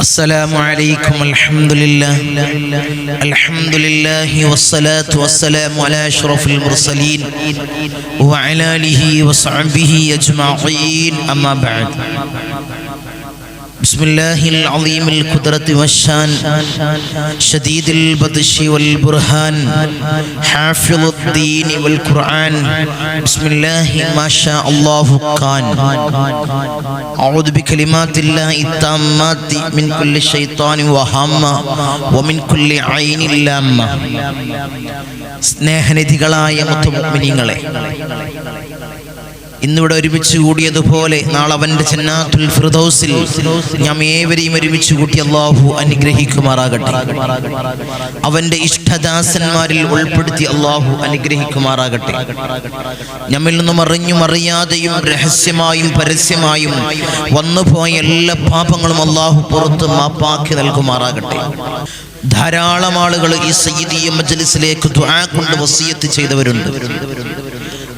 السلام عليكم الحمد لله والصلاة والسلام على أشرف المرسلين وعلى آله وصحبه أجمعين أما بعد بسم الله العظيم القدرة والشان شديد البطش والبرهان حافظ الدين والقرآن بسم الله ما شاء الله كان أعوذ بكلمات الله التامات من كل شيطان وهامة ومن كل عين لامة സ്നേഹനിധികളായ മുഅ്മിനീങ്ങളെ, ഇന്നിവിടെ ഒരുമിച്ച് കൂടിയതുപോലെ നാളെ അവന്റെ ജന്നാത്തുൽ ഫിർദൗസിൽ നാം ഏവരെയും ഒരുമിച്ച് കൂട്ടി അല്ലാഹു അനുഗ്രഹിക്കുമാറാകട്ടെ. അവന്റെ ഇഷ്ടദാസന്മാരിൽ ഉൾപ്പെടുത്തി അല്ലാഹു അനുഗ്രഹിക്കുമാറാകട്ടെ. നമ്മിൽ നിന്നും അറിഞ്ഞും അറിയാതെയും രഹസ്യമായും പരസ്യമായും വന്നുപോയ എല്ലാ പാപങ്ങളും അല്ലാഹു പുറത്ത് മാപ്പാക്കി നൽകുമാറാകട്ടെ. ധാരാളം ആളുകൾ ഈ സയ്യിദിയ മജ്ലിസിലേക്ക് ദുആ കൊണ്ട് വസിയത്ത് ചെയ്തവരുണ്ട്.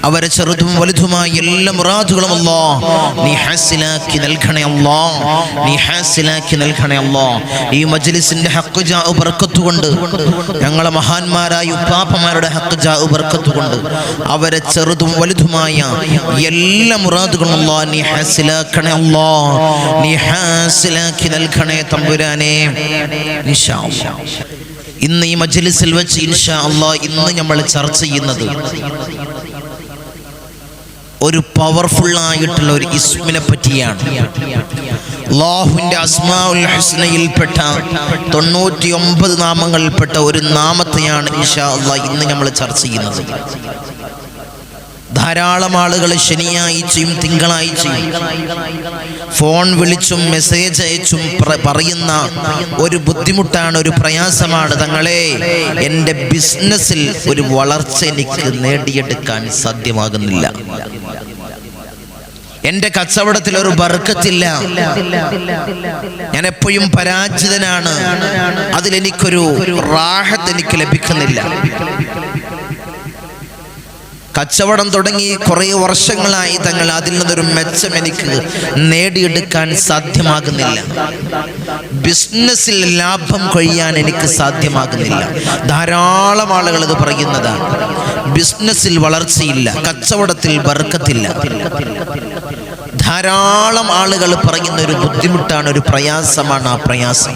അവരെ ചെറുതും വലുതുമായ എല്ലാ മുറാദുകളും അല്ലാഹ് നീ ഹാസിലാക്കി നൽകണേ അല്ലാഹ്, നീ ഹാസിലാക്കി നൽകണേ അല്ലാഹ്. ഈ മജ്ലിസിന്റെ ഹഖ് ജാ ബർക്കത്ത് കൊണ്ട്, ഞങ്ങളെ മഹാന്മാരായ ഉപ്പാപ്പമാരുടെ ഹഖ് ജാ ബർക്കത്ത് കൊണ്ട് അവരെ ചെറുതും വലുതുമായ എല്ലാ മുറാദുകളും അല്ലാഹ് നീ ഹാസിലാക്കണേ അല്ലാഹ്, നീ ഹാസിലാക്കി നൽകണേ തമ്പുരാനെ. ഇൻഷാ അല്ലാഹ് ഇന്ന് ഈ മജ്ലിസിൽ വെച്ച് ഇൻഷാ അല്ലാഹ് ഇന്ന് നമ്മൾ ചർച്ച ചെയ്യുന്നത് ഒരു പവർഫുൾ ആയിട്ടുള്ള ഒരു ഇസ്മിനെ പറ്റിയാണ്. അല്ലാഹുവിന്റെ അസ്മാഉൽ ഹുസ്നയിൽപ്പെട്ട 99 നാമങ്ങളിൽപ്പെട്ട ഒരു നാമത്തെയാണ് ഇൻഷാ അല്ലാഹ് ഇന്ന് നമ്മൾ ചർച്ച ചെയ്യുന്നത്. ധാരാളം ആളുകൾ ശനിയാഴ്ചയും തിങ്കളാഴ്ചയും ഫോൺ വിളിച്ചും മെസ്സേജ് അയച്ചും പറയുന്ന ഒരു ബുദ്ധിമുട്ടാണ്, ഒരു പ്രയാസമാണ്. തങ്ങളെ, എൻ്റെ ബിസിനസ്സിൽ ഒരു വളർച്ച എനിക്ക് നേടിയെടുക്കാൻ സാധ്യമാകുന്നില്ല, എൻ്റെ കച്ചവടത്തിൽ ഒരു ബർക്കത്തില്ല, ഞാൻ എപ്പോഴും പരാജിതനാണ്, അതിലെനിക്കൊരു റാഹത്ത് എനിക്ക് ലഭിക്കുന്നില്ല. കച്ചവടം തുടങ്ങി കുറേ വർഷങ്ങളായി തങ്ങൾ അതിൽ നിന്നൊരു മെച്ചം എനിക്ക് നേടിയെടുക്കാൻ സാധ്യമാകുന്നില്ല, ബിസിനസ്സിൽ ലാഭം കൊയ്യാൻ എനിക്ക് സാധ്യമാകുന്നില്ല. ധാരാളം ആളുകൾ ഇത് പറയുന്നതാണ്. ബിസിനസ്സിൽ വളർച്ചയില്ല, കച്ചവടത്തിൽ ബർക്കത്തില്ല. ധാരാളം ആളുകൾ പറയുന്ന ഒരു ബുദ്ധിമുട്ടാണ്, ഒരു പ്രയാസമാണ്. ആ പ്രയാസം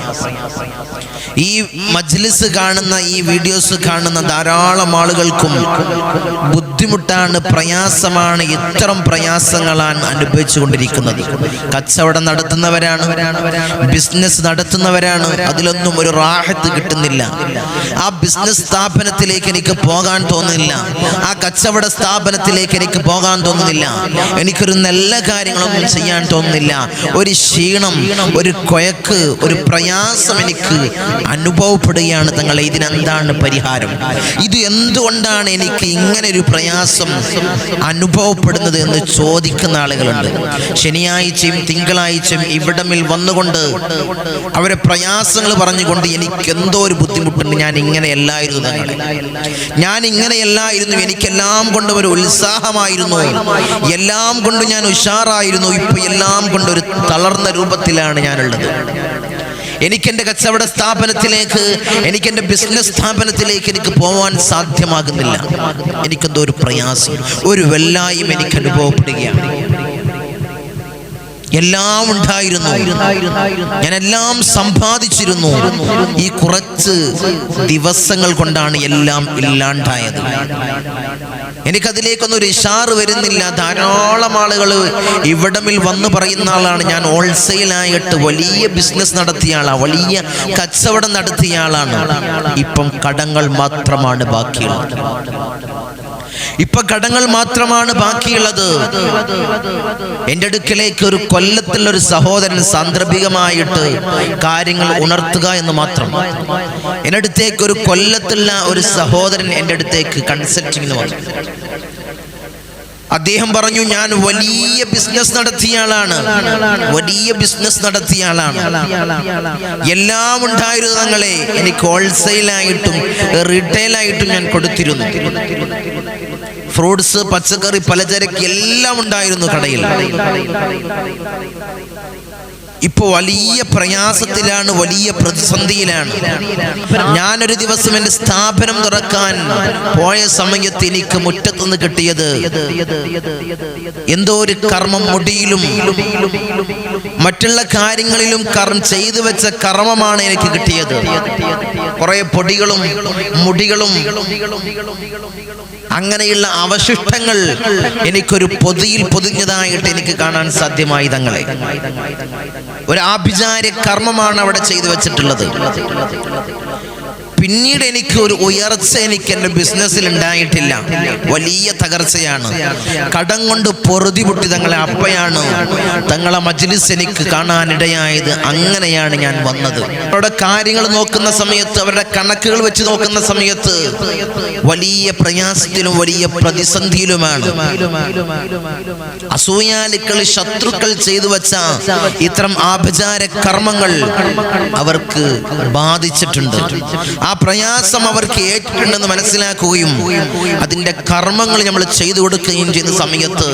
ഈ മജ്ലിസ് കാണുന്ന, ഈ വീഡിയോസ് കാണുന്ന ധാരാളം ആളുകൾക്കും ബുദ്ധിമുട്ടാണ്, പ്രയാസമാണ്. ഇത്തരം പ്രയാസങ്ങളാണ് അനുഭവിച്ചു കൊണ്ടിരിക്കുന്നത്. കച്ചവടം നടത്തുന്നവരാണ്, ബിസിനസ് നടത്തുന്നവരാണ്, അതിലൊന്നും ഒരു റാഹത്ത് കിട്ടുന്നില്ല. ആ ബിസിനസ് സ്ഥാപനത്തിലേക്ക് എനിക്ക് പോകാൻ തോന്നുന്നില്ല, ആ കച്ചവട സ്ഥാപനത്തിലേക്ക് എനിക്ക് പോകാൻ തോന്നുന്നില്ല, എനിക്കൊരു നല്ല കാര്യങ്ങളൊന്നും ചെയ്യാൻ തോന്നുന്നില്ല. ഒരു ക്ഷീണം, ഒരു കൊയക്ക്, ഒരു പ്രയാസം എനിക്ക് അനുഭവപ്പെടുകയാണ്. തങ്ങളെ, ഇതിനെന്താണ് പരിഹാരം? ഇത് എന്തുകൊണ്ടാണ് എനിക്ക് ഇങ്ങനെ ഒരു പ്രയാസം അനുഭവപ്പെടുന്നത് എന്ന് ചോദിക്കുന്ന ആളുകളുണ്ട്. ശനിയാഴ്ചയും തിങ്കളാഴ്ചയും ഇവിടമിൽ വന്നുകൊണ്ട് അവരെ പ്രയാസങ്ങൾ പറഞ്ഞുകൊണ്ട് എനിക്ക് എന്തോ ഒരു ബുദ്ധിമുട്ടുണ്ട്, ഞാൻ ഇങ്ങനെയല്ലായിരുന്നു തങ്ങളെ, ഞാൻ ഇങ്ങനെയല്ലായിരുന്നു, എനിക്കെല്ലാം കൊണ്ട് ഒരു ഉത്സാഹമായിരുന്നു, എല്ലാം കൊണ്ട് ഞാൻ ഉഷാറായിരുന്നു, ഇപ്പൊ എല്ലാം കൊണ്ട് ഒരു തളർന്ന രൂപത്തിലാണ് ഞാനുള്ളത്. എനിക്കെൻ്റെ കച്ചവട സ്ഥാപനത്തിലേക്ക്, എനിക്കെൻ്റെ ബിസിനസ് സ്ഥാപനത്തിലേക്ക് എനിക്ക് പോകാൻ സാധ്യമാകുന്നില്ല. എനിക്കെന്തോ ഒരു പ്രയാസം, ഒരു വെല്ലായ്മ എനിക്ക് അനുഭവപ്പെടുകയാണ്. എല്ലാം ഉണ്ടായിരുന്നു, ഞാനെല്ലാം സമ്പാദിച്ചിരുന്നു, ഈ കുറച്ച് ദിവസങ്ങൾ കൊണ്ടാണ് എല്ലാം ഇല്ലാണ്ടായത്. എനിക്കതിലേക്കൊന്നും ഒരു ഇഷാറ് വരുന്നില്ല. ധാരാളം ആളുകൾ ഇവിടമിൽ വന്ന് പറയുന്ന ആളാണ്, ഞാൻ ഹോൾസെയിലായിട്ട് വലിയ ബിസിനസ് നടത്തിയ ആളാണ്, വലിയ കച്ചവടം നടത്തിയ ആളാണ്, ഇപ്പം കടങ്ങൾ മാത്രമാണ് ബാക്കിയുള്ളത്, ഇപ്പൊ കടങ്ങൾ മാത്രമാണ് ബാക്കിയുള്ളത്. എൻ്റെ അടുക്കലേക്ക് ഒരു കൊല്ലത്തിലൊരു സഹോദരൻ സാന്ദർഭികമായിട്ട് കാര്യങ്ങൾ ഉണർത്തുക എന്ന് മാത്രം. എൻ്റെ അടുത്തേക്ക് ഒരു കൊല്ലത്തുള്ള ഒരു സഹോദരൻ എൻ്റെ അടുത്തേക്ക് കൺസൾട്ടിങ്ങിന് വന്നു. അദ്ദേഹം പറഞ്ഞു, ഞാൻ വലിയ ബിസിനസ് നടത്തിയ ആളാണ്, വലിയ ബിസിനസ് നടത്തിയ ആളാണ്, എല്ലാം ഉണ്ടായിരുന്നു തങ്ങളെ, എനിക്ക് ഹോൾസെയിലായിട്ടും റീറ്റെയിലായിട്ടും ഞാൻ കൊടുത്തിരുന്നു. ഫ്രൂട്ട്സ്, പച്ചക്കറി, പലചരക്ക് എല്ലാം ഉണ്ടായിരുന്നു കടയിൽ. ഇപ്പൊ വലിയ പ്രയാസത്തിലാണ്, വലിയ പ്രതിസന്ധിയിലാണ്. ഞാനൊരു ദിവസം എൻ്റെ സ്ഥാപനം തുറക്കാൻ പോയ സമയത്ത് എനിക്ക് മുറ്റത്തുനിന്ന് കിട്ടിയത് എന്തോ ഒരു കർമ്മം, മുടിയിലും മറ്റുള്ള കാര്യങ്ങളിലും ചെയ്തു വെച്ച കർമ്മമാണ് എനിക്ക് കിട്ടിയത്. കുറെ പൊടികളും മുടികളും അങ്ങനെയുള്ള അവശിഷ്ടങ്ങൾ എനിക്കൊരു പൊതിയിൽ പൊതിഞ്ഞതായിട്ട് എനിക്ക് കാണാൻ സാധ്യമായി. തങ്ങളെ ഒരു ആഭിചാര കർമ്മമാണ് അവിടെ ചെയ്തു വെച്ചിട്ടുള്ളത്. പിന്നീട് എനിക്ക് ഒരു ഉയർച്ച എനിക്ക് എൻ്റെ ബിസിനസ്സിൽ ഉണ്ടായിട്ടില്ല. വലിയ തകർച്ചയാണ്. കടം കൊണ്ട് പൊറുതിമുട്ടി തങ്ങളെ അപ്പയാണ് തങ്ങളെ മജ്ലിസ് എനിക്ക് കാണാനിടയായത്. അങ്ങനെയാണ് ഞാൻ വന്നത്. അവരുടെ കാര്യങ്ങൾ നോക്കുന്ന സമയത്ത്, അവരുടെ കണക്കുകൾ വെച്ച് നോക്കുന്ന സമയത്ത് വലിയ പ്രയാസത്തിലും വലിയ പ്രതിസന്ധിയിലുമാണ്. അസൂയാലുക്കൾ, ശത്രുക്കൾ ചെയ്തു വെച്ച ഇത്തരം ആഭിചാര കർമ്മങ്ങൾ അവർക്ക് ബാധിച്ചിട്ടുണ്ട്. ആ പ്രയാസം അവർക്ക് ഏറ്റിട്ടുണ്ടെന്ന് മനസ്സിലാക്കുകയും അതിന്റെ കർമ്മങ്ങൾ നമ്മൾ ചെയ്തു കൊടുക്കുകയും ചെയ്യുന്ന സമയത്ത്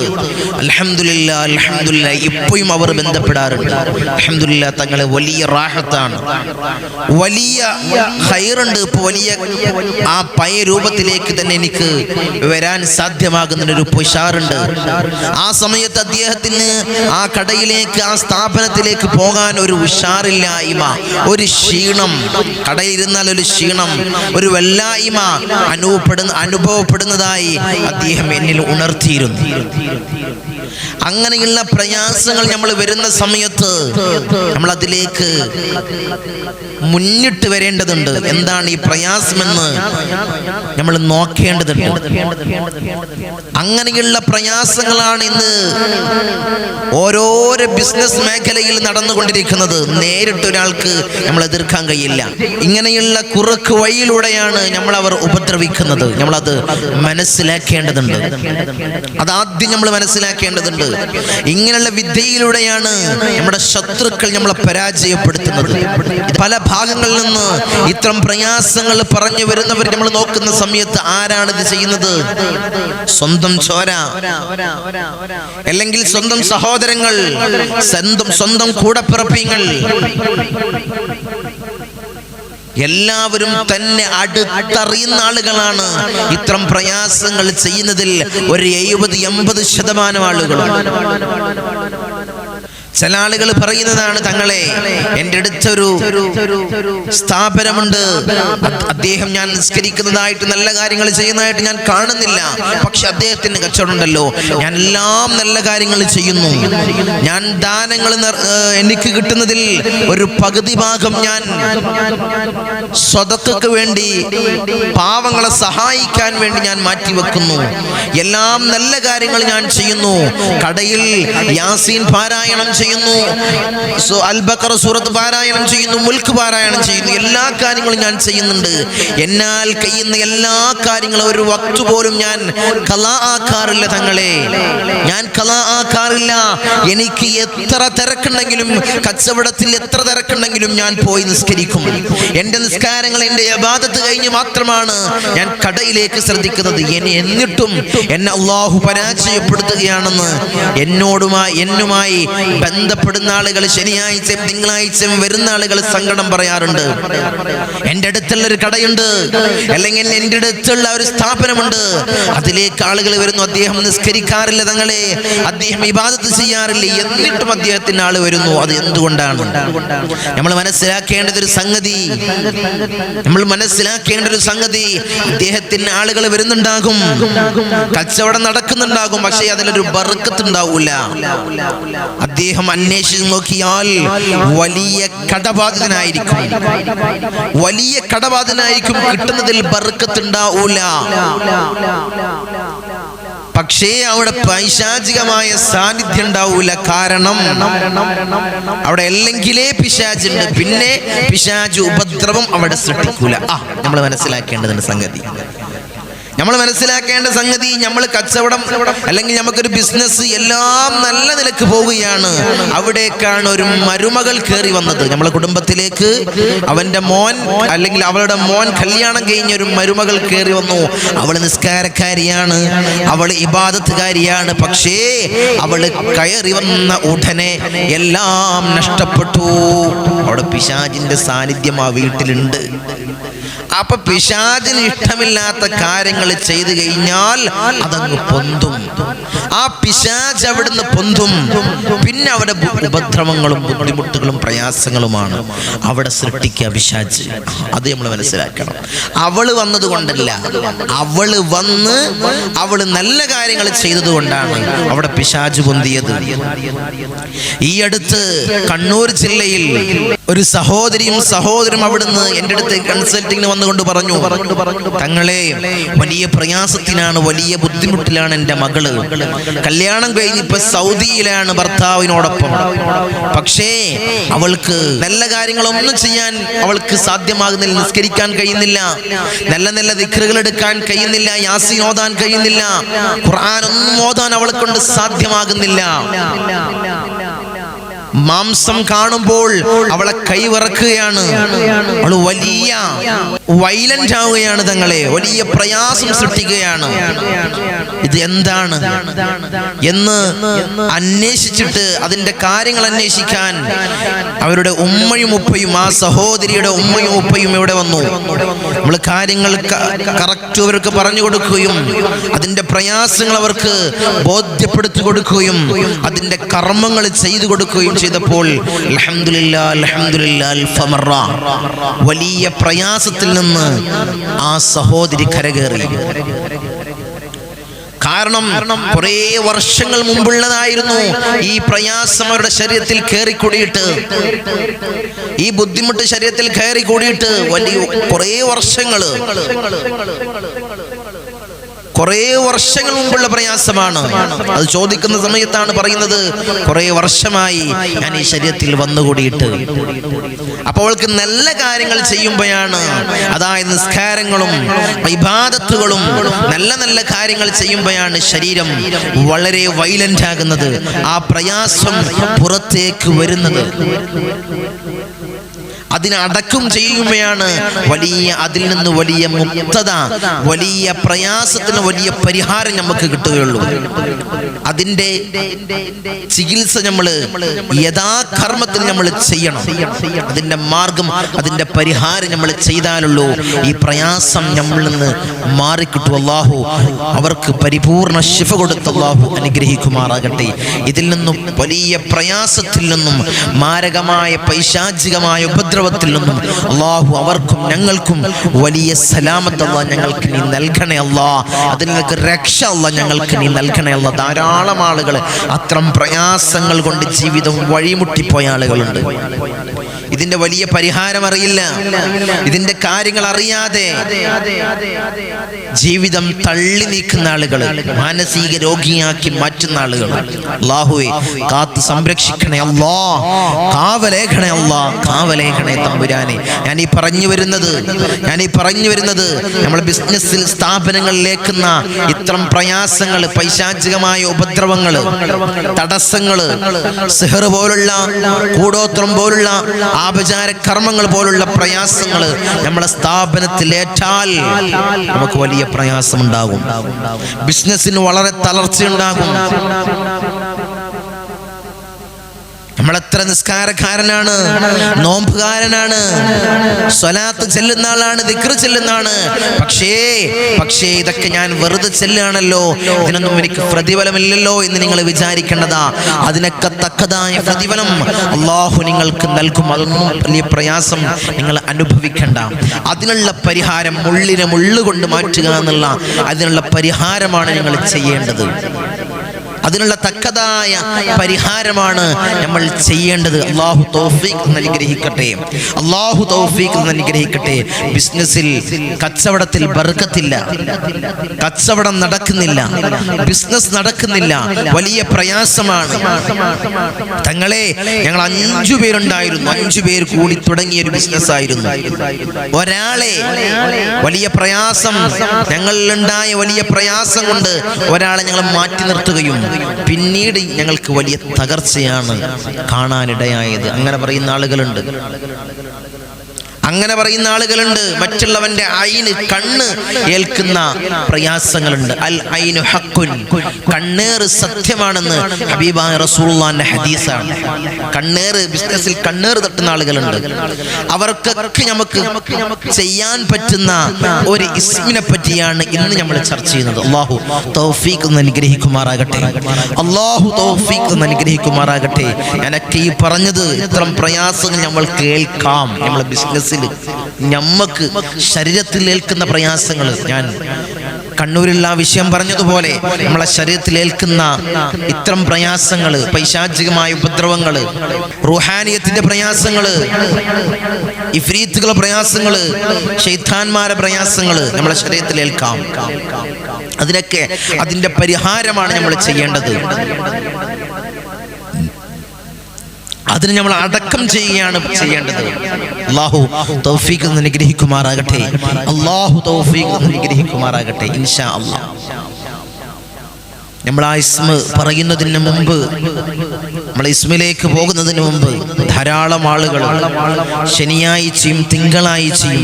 അൽഹംദുലില്ലാ അൽഹംദുലില്ലാ ഇപ്പോഴും അവർ ബന്ധപ്പെടാറുണ്ട്. അൽഹംദുലില്ലാ തങ്ങളെ വലിയ റാഹത്താണ്, വലിയ ഖൈറുണ്ട്. ഇപ്പോൾ വലിയ ആ പഴയ രൂപത്തിലേക്ക് തന്നെ എനിക്ക് വരാൻ സാധ്യമാകുന്നൊരു ഉഷാറുണ്ട്. ആ സമയത്ത് അദ്ദേഹത്തിന് ആ കടയിലേക്ക്, ആ സ്ഥാപനത്തിലേക്ക് പോകാൻ ഒരു ഉഷാറില്ലായ്മ, ഒരു ക്ഷീണം, കടയിലിരുന്നാൽ ഒരു ക്ഷീണം, ഒരു വല്ലായ്മ അനുഭവപ്പെടുന്നതായി അദ്ദേഹം എന്നിൽ ഉണർത്തിയിരുന്നു. അങ്ങനെയുള്ള പ്രയാസങ്ങൾ നമ്മൾ വരുന്ന സമയത്ത് നമ്മൾ അതിലേക്ക് മുന്നിട്ട് വരേണ്ടതുണ്ട്. എന്താണ് ഈ പ്രയാസമെന്ന് നമ്മൾ നോക്കേണ്ടതുണ്ട്. അങ്ങനെയുള്ള പ്രയാസങ്ങളാണ് ഇന്ന് ഓരോരോ ബിസിനസ് മേഖലയിൽ നടന്നുകൊണ്ടിരിക്കുന്നത്. നേരിട്ട് ഒരാൾക്ക് നമ്മൾ എതിർക്കാൻ കഴിയില്ല. ഇങ്ങനെയുള്ള കുറുക്ക് വഴിയിലൂടെയാണ് നമ്മൾ അവർ ഉപദ്രവിക്കുന്നത്. നമ്മളത് മനസ്സിലാക്കേണ്ടതുണ്ട്. അതാദ്യം നമ്മൾ മനസ്സിലാക്കേണ്ടതുണ്ട്. ഇങ്ങനെയുള്ള വിദ്യയിലൂടെയാണ് നമ്മുടെ ശത്രുക്കൾ നമ്മളെ പരാജയപ്പെടുത്തുന്നത്. പല ഭാഗങ്ങളിൽ നിന്ന് ഇത്തരം പ്രയാസങ്ങൾ പറഞ്ഞു വരുന്നവർ നമ്മൾ നോക്കുന്ന സമയത്ത് ആരാണിത് ചെയ്യുന്നത്? സ്വന്തം ചോര, അല്ലെങ്കിൽ സ്വന്തം സഹോദരങ്ങൾ, സ്വന്തം കൂടപ്പിറപ്പിങ്ങൾ, എല്ലാവരും തന്നെ അടുത്തറിയുന്ന ആളുകളാണ് ഇത്തരം പ്രയാസങ്ങൾ ചെയ്യുന്നതിൽ ഒരു 70-80% ആളുകളും. ചില ആളുകൾ പറയുന്നതാണ്, തങ്ങളെ എൻ്റെ അടുത്തൊരു സ്ഥാപനമുണ്ട്, അദ്ദേഹം ഞാൻ നിസ്കരിക്കുന്നതായിട്ട് നല്ല കാര്യങ്ങൾ ചെയ്യുന്നതായിട്ട് ഞാൻ കാണുന്നില്ല, പക്ഷെ അദ്ദേഹത്തിന് കച്ചവടം ഉണ്ടല്ലോ, ഞാൻ എല്ലാം നല്ല കാര്യങ്ങൾ ചെയ്യുന്നു, ഞാൻ ദാനങ്ങൾ എനിക്ക് കിട്ടുന്നതിൽ ഒരു പകുതി ഭാഗം ഞാൻ സ്വതക്കക്ക് വേണ്ടി, പാവങ്ങളെ സഹായിക്കാൻ വേണ്ടി ഞാൻ മാറ്റിവെക്കുന്നു, എല്ലാം നല്ല കാര്യങ്ങൾ ഞാൻ ചെയ്യുന്നു, കടയിൽ യാസീൻ പാരായണം ചെയ്യുന്നു, അൽ ബഖറ സൂറത്ത് പാരായണം ചെയ്യുന്നു, മുൽക്ക് പാരായണം ചെയ്യുന്നു, എല്ലാ കാര്യങ്ങളും ഞാൻ ചെയ്യുന്നുണ്ട്, എന്നാൽ കഴിയുന്ന എല്ലാ കാര്യങ്ങളും ഒരു വക്ത് പോലും ഞാൻ ഖലാ ആക്കാറില്ല തങ്ങളെ, ഞാൻ ഖലാ ആക്കാറില്ല. എനിക്ക് എത്ര തിരക്കുണ്ടെങ്കിലും, കച്ചവടത്തിൽ എത്ര തിരക്കുണ്ടെങ്കിലും ഞാൻ പോയി നിസ്കരിക്കും. എൻ്റെ നിസ്കാരങ്ങൾ, എൻ്റെ ഇബാദത്ത് കഴിഞ്ഞ് മാത്രമാണ് ഞാൻ കടയിലേക്ക് ശ്രദ്ധിക്കുന്നത്. എന്നിട്ടും എന്നെ അല്ലാഹു പരാജയപ്പെടുത്തുകയാണെന്ന് എന്നുമായി ബന്ധപ്പെടുന്ന ആളുകൾ, ശനിയാഴ്ചയും തിങ്കളാഴ്ചയും വരുന്ന ആളുകൾ സങ്കടം പറയാറുണ്ട്. എൻ്റെ അടുത്തുള്ള ഒരു കടയുണ്ട്, അല്ലെങ്കിൽ എൻ്റെ അടുത്തുള്ള ഒരു സ്ഥാപനമുണ്ട്, അതിലേക്ക് ആളുകൾ വരുന്നു, അദ്ദേഹം നിസ്കരിക്കാറില്ല തങ്ങളെ, അദ്ദേഹം ഇബാദത്ത് ചെയ്യാറില്ല, എന്നിട്ടും അദ്ദേഹത്തിന് ആള് വരുന്നു. അത് എന്തുകൊണ്ടാണ്? നമ്മൾ മനസ്സിലാക്കേണ്ടത് ഒരു സംഗതി, അദ്ദേഹത്തിന് ആളുകൾ വരുന്നുണ്ടാകും, കച്ചവടം നടക്കുന്നുണ്ടാകും, പക്ഷേ അതിലൊരു ബർക്കത്ത് ഉണ്ടാവൂല. അദ്ദേഹം അന്വേഷിച്ച് നോക്കിയാൽ വലിയ കടബാധിതനായിരിക്കും, കിട്ടുന്നതിൽ ബർക്കത്ത് ഉണ്ടാവൂല. പക്ഷേ അവിടെ പൈശാചികമായ സാന്നിധ്യം ഉണ്ടാവൂല. കാരണം അവിടെ അല്ലെങ്കിലേ പിശാചുണ്ട്, പിന്നെ പിശാച് ഉപദ്രവം അവിടെ സൃഷ്ടിക്കൂല. നമ്മൾ മനസ്സിലാക്കേണ്ടതിന്റെ സംഗതി നമ്മൾ മനസ്സിലാക്കേണ്ട സംഗതി, നമ്മൾ കച്ചവടം അല്ലെങ്കിൽ നമുക്കൊരു ബിസിനസ് എല്ലാം നല്ല നിലക്ക് പോവുകയാണ്. അവിടേക്കാണ് ഒരു മരുമകൾ കയറി വന്നത്. നമ്മളെ കുടുംബത്തിലേക്ക് അവന്റെ മോൻ അല്ലെങ്കിൽ അവളുടെ മോൻ കല്യാണം കഴിഞ്ഞ ഒരു മരുമകൾ കയറി വന്നു. അവൾ നിസ്കാരക്കാരിയാണ്, അവൾ ഇബാദത്തുകാരിയാണ്. പക്ഷേ അവള് കയറി വന്ന ഉടനെ എല്ലാം നഷ്ടപ്പെട്ടു. അവിടെ പിശാചിന്റെ സാന്നിധ്യം ആ വീട്ടിലുണ്ട്. അപ്പൊ പിശാചിന് ഇഷ്ടമില്ലാത്ത കാര്യങ്ങൾ ചെയ്തു കഴിഞ്ഞാൽ അതങ്ങ് പൊന്തും. ആ പിശാച് അവിടുന്ന് പൊന്തും. പിന്നെ അവിടെ ഉപദ്രവങ്ങളും ബുദ്ധിമുട്ടുകളും പ്രയാസങ്ങളുമാണ് അവിടെ സൃഷ്ടിക്കുക പിശാച്. അത് നമ്മൾ മനസ്സിലാക്കണം. അവള് വന്നത് കൊണ്ടല്ല, അവള് നല്ല കാര്യങ്ങൾ ചെയ്തത് കൊണ്ടാണ് അവിടെ പിശാച് പൊന്തിയത്. ഈ അടുത്ത് കണ്ണൂർ ജില്ലയിൽ ഒരു സഹോദരനും അവിടുന്ന് എൻ്റെ അടുത്ത് കൺസൾട്ടിങ്ങിന് വന്നുകൊണ്ട് പറഞ്ഞു, തങ്ങളെ വലിയ പ്രയാസത്തിനാണ്, വലിയ ബുദ്ധിമുട്ടിലാണ് എൻ്റെ മകള്. കല്യാണം കഴിഞ്ഞ് ഇപ്പൊ സൗദിയിലാണ് ഭർത്താവിനോടൊപ്പം. പക്ഷേ അവൾക്ക് നല്ല കാര്യങ്ങളൊന്നും ചെയ്യാൻ അവൾക്ക് സാധ്യമാകുന്നില്ല. നിസ്കരിക്കാൻ കഴിയുന്നില്ല, നല്ല നല്ല ദിക്റുകൾ എടുക്കാൻ കഴിയുന്നില്ല, യാസീൻ ഓതാൻ കഴിയുന്നില്ല, ഖുർആനൊന്നും ഓതാൻ അവളെ കൊണ്ട് സാധ്യമാകുന്നില്ല. മാംസം കാണുമ്പോൾ അവളെ കൈവിറക്കുകയാണ്. അവള് വലിയ വയലന്റ് ആവുകയാണ്, തങ്ങളെ വലിയ പ്രയാസം സൃഷ്ടിക്കുകയാണ്. ഇത് എന്താണ് എന്ന് അന്വേഷിച്ചിട്ട് അതിന്റെ കാര്യങ്ങൾ അന്വേഷിക്കാൻ അവരുടെ ഉമ്മയും ഉപ്പയും, ആ സഹോദരിയുടെ ഉമ്മയും ഉപ്പയും ഇവിടെ വന്നു. നമ്മൾ കാര്യങ്ങൾ കറക്റ്റ് അവർക്ക് പറഞ്ഞു കൊടുക്കുകയും അതിന്റെ പ്രയാസങ്ങൾ അവർക്ക് ബോധ്യപ്പെടുത്തി കൊടുക്കുകയും അതിന്റെ കർമ്മങ്ങൾ ചെയ്തു കൊടുക്കുകയും ചെയ്തപ്പോൾ അൽഹംദുലില്ലാഹ് വലിയ പ്രയാസത്തിൽ നിന്ന് ആ സഹോദരി കരകയറി. കാരണം കുറേ വർഷങ്ങൾ മുമ്പുള്ളതായിരുന്നു ഈ പ്രയാസം അവരുടെ ശരീരത്തിൽ കയറിക്കൂടിയിട്ട്, ഈ ബുദ്ധിമുട്ട് ശരീരത്തിൽ കയറിക്കൂടിയിട്ട് വലിയ കുറേ വർഷങ്ങൾ മുമ്പുള്ള പ്രയാസമാണ്. അത് ചോദിക്കുന്ന സമയത്താണ് പറയുന്നത്, കുറേ വർഷമായി ഞാൻ ഈ ശരീരത്തിൽ വന്നുകൂടിയിട്ട്. അപ്പോൾ അവൾക്ക് നല്ല കാര്യങ്ങൾ ചെയ്യുമ്പോഴാണ്, അതായത് നിസ്കാരങ്ങളും ഇബാദത്തുകളും നല്ല നല്ല കാര്യങ്ങൾ ചെയ്യുമ്പോഴാണ് ശരീരം വളരെ വയലന്റ് ആകുന്നത്, ആ പ്രയാസം പുറത്തേക്ക് വരുന്നത്. അതിനെ അടക്കം ചെയ്യുമ്പോഴാണ് അതിൽ നിന്ന് വലിയ മുക്തത, വലിയ പ്രയാസത്തിന് വലിയ പരിഹാരം നമുക്ക് കിട്ടുകയുള്ളൂ. അതിന്റെ ചികിത്സ നമ്മൾ യഥാകർമ്മത്തിൽ നമ്മൾ ചെയ്യണം. അതിന്റെ മാർഗം, അതിന്റെ പരിഹാരം നമ്മൾ ചെയ്താലുള്ളൂ ഈ പ്രയാസം നമ്മളിൽ നിന്ന് മാറിക്കിട്ടും. അല്ലാഹു അവർക്ക് പരിപൂർണ ശിഫ കൊടുത്ത് അല്ലാഹു അനുഗ്രഹിക്കുമാറാകട്ടെ. ഇതിൽ നിന്നും വലിയ പ്രയാസത്തിൽ നിന്നും മാരകമായ പൈശാചികമായ ഉപദ്രവത്തിൽ നിന്നും അല്ലാഹു അവർക്കും ഞങ്ങൾക്കും വലിയ സലാമത്ത് അല്ലാഹ് ഞങ്ങൾക്ക് നീ നൽകണേ അല്ലാഹ്. അതിൽ നിനക്ക് രക്ഷ അല്ലാഹ് ഞങ്ങൾക്ക് നീ നൽകണേ അല്ലാഹ്. ധാരാളം ആളുകൾ അത്തരം പ്രയാസങ്ങൾ കൊണ്ട് ജീവിതം വഴിമുട്ടിപ്പോയ ആളുകളുണ്ട്. ഇതിന്റെ വലിയ പരിഹാരം അറിയില്ല, ഇതിന്റെ കാര്യങ്ങൾ അറിയാതെ ജീവിതം തള്ളി നീക്കുന്ന ആളുകൾ, മാനസിക രോഗിയാക്കി മാറ്റുന്ന ആളുകൾ. അല്ലാഹുവേ കാത്ത് സംരക്ഷിക്കണേ അല്ലാഹ്, കാവലേഖണേ അല്ലാഹ്, കാവലേഖണേ തമ്പുരാനെ. ഞാൻ ഈ പറഞ്ഞു വരുന്നത് നമ്മൾ ബിസിനസ്സിൽ സ്ഥാപനങ്ങളിലേക്കുന്ന ഇത്തരം പ്രയാസങ്ങൾ, പൈശാചികമായ ഉപദ്രവങ്ങൾ, തടസ്സങ്ങൾ, സിഹർ പോലുള്ള, കൂടോത്രം പോലുള്ള, ആഭിചാര കർമ്മങ്ങൾ പോലുള്ള പ്രയാസങ്ങൾ നമ്മളെ സ്ഥാപനത്തിൽ ഏറ്റാൽ നമുക്ക് വലിയ പ്രയാസമുണ്ടാകും. ബിസിനസ്സിന് വളരെ തളർച്ചയുണ്ടാകും. നമ്മളെത്ര നിസ്കാരക്കാരനാണ്, നോമ്പുകാരനാണ്, സ്വലാത്ത് ചെല്ലുന്ന ആളാണ്, ദിക്ർ ചെല്ലുന്ന ആളാണ്. പക്ഷേ ഇതൊക്കെ ഞാൻ വെറുതെ ചെല്ലുകയാണല്ലോ, ഇതിനൊന്നും എനിക്ക് പ്രതിഫലമില്ലല്ലോ എന്ന് നിങ്ങൾ വിചാരിക്കേണ്ടതാ. അതിനൊക്കെ തക്കതായ പ്രതിഫലം അല്ലാഹു നിങ്ങൾക്ക് നൽകും. അതൊന്നും വലിയ പ്രയാസം നിങ്ങൾ അനുഭവിക്കേണ്ട. അതിനുള്ള പരിഹാരം മുള്ളിനെ മുള്ളുകൊണ്ട് മാറ്റുക എന്നുള്ള അതിനുള്ള പരിഹാരമാണ് നിങ്ങൾ ചെയ്യേണ്ടത്. അതിനുള്ള തക്കതായ പരിഹാരമാണ് നമ്മൾ ചെയ്യേണ്ടത്. അല്ലാഹു തൗഫീഖ് അനുഗ്രഹിക്കട്ടെ, അല്ലാഹു തൗഫീഖ് അനുഗ്രഹിക്കട്ടെ. ബിസിനസ്സിൽ, കച്ചവടത്തിൽ ബർക്കത്തില്ല, കച്ചവടം നടക്കുന്നില്ല, ബിസിനസ് നടക്കുന്നില്ല, വലിയ പ്രയാസമാണ്. തങ്ങളെ ഞങ്ങൾ 5 പേരുണ്ടായിരുന്നു, 5 പേർ കൂടി തുടങ്ങിയ ഒരു ബിസിനസ് ആയിരുന്നു. ഒരാളെ വലിയ പ്രയാസം, ഞങ്ങളിലുണ്ടായ വലിയ പ്രയാസം കൊണ്ട് ഒരാളെ ഞങ്ങൾ മാറ്റി നിർത്തുകയും പിന്നീട് ഞങ്ങൾക്ക് വലിയ തകർച്ചയാണ് കാണാനിടയായത്. അങ്ങനെ പറയുന്ന ആളുകളുണ്ട്, അങ്ങനെ പറയുന്ന ആളുകളുണ്ട്. മറ്റുള്ളവന്റെ ഐന്, കണ്ണ് ഏൽക്കുന്ന പ്രയാസങ്ങളുണ്ട്. അൽ ഐനു ഹഖ്കുൻ, കണ്ണേറ് സത്യമാണെന്ന് ഹബീബായ റസൂലുള്ളാഹിന്റെ ഹദീസാണ്. കണ്ണേറ്, ബിസിനസ്സിൽ കണ്ണേറ് തട്ടുന്ന ആളുകളുണ്ട്. അവർക്കൊക്കെ നമുക്ക് ചെയ്യാൻ പറ്റുന്ന ഒരു ഇസ്മിനെ പറ്റിയാണ് ഇന്ന് നമ്മൾ ചർച്ച ചെയ്യുന്നത്. അല്ലാഹു തൗഫീഖ് അനുഗ്രഹിക്കുമാറാകട്ടെ, അല്ലാഹു തൗഫീഖ് അനുഗ്രഹിക്കുമാറാകട്ടെ. ഞാനൊക്കെ ഈ പറഞ്ഞത് ഇത്തരം പ്രയാസങ്ങൾ നമ്മൾ കേൾക്കാം. നമ്മളെ ബിസിനസ് ഞമ്മക്ക് ശരീരത്തിൽ ഏൽക്കുന്ന പ്രയാസങ്ങൾ, ഞാൻ കണ്ണൂരിൽ ആ വിഷയം പറഞ്ഞതുപോലെ നമ്മളെ ശരീരത്തിൽ ഏൽക്കുന്ന ഇത്തരം പ്രയാസങ്ങൾ, പൈശാചികമായ ഉപദ്രവങ്ങൾ, റുഹാനിയത്തിന്റെ പ്രയാസങ്ങൾ, ഇഫ്രീത്തുകളുടെ പ്രയാസങ്ങൾ, ശൈത്താന്മാരുടെ പ്രയാസങ്ങൾ നമ്മളെ ശരീരത്തിൽ ഏൽക്കാം. അതിനൊക്കെ അതിന്റെ പരിഹാരമാണ് നമ്മൾ ചെയ്യേണ്ടത്. അതിന് നമ്മൾ അടക്കം ചെയ്യുകയാണ് ചെയ്യേണ്ടത്. അല്ലാഹു തൗഫീഖ് അനുഗ്രഹിക്കുമാറാകട്ടെ, അല്ലാഹു തൗഫീഖ് അനുഗ്രഹിക്കുമാറാകട്ടെ. ഇൻഷാ അല്ലാഹ് നമ്മൾ ആ ഇസ്മ പറയുന്നതിന് മുമ്പ്, നമ്മൾ ഇസ്മിലേക്ക് പോകുന്നതിന് മുമ്പ് ധാരാളം ആളുകൾ ശനിയാഴ്ചയും തിങ്കളാഴ്ചയും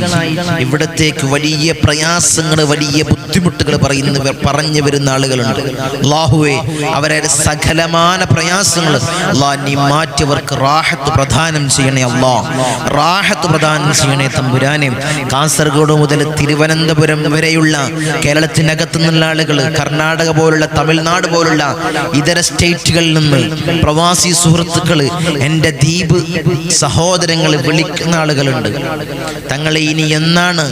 ഇവിടത്തേക്ക് വലിയ പ്രയാസങ്ങൾ, വലിയ ബുദ്ധിമുട്ടുകൾ പറഞ്ഞു വരുന്ന ആളുകളുണ്ട്. അല്ലാഹുവേ, അവരുടെ സകലമാന പ്രയാസങ്ങൾ അല്ലാഹ് നീ മാറ്റിയവർക്ക് റാഹത്ത് പ്രദാനം ചെയ്യണേ. അല്ലാഹ് റാഹത്ത് പ്രദാനം ചെയ്യണേ തമ്പുരാനെ. കാസർഗോഡ് മുതൽ തിരുവനന്തപുരം വരെയുള്ള കേരളത്തിനകത്തു നിന്നുള്ള ആളുകൾ, കർണാടക പോലുള്ള, തമിഴ്നാട് പോലുള്ള ഇതര സ്റ്റേറ്റുകളിൽ നിന്ന് പ്രവാസി സുഹൃത്തുക്കൾ, എൻ്റെ ദ്വീപ് സഹോദരങ്ങൾ വിളിക്കുന്ന ആളുകളുണ്ട്. തങ്ങളെ ഇനി എന്നാണ്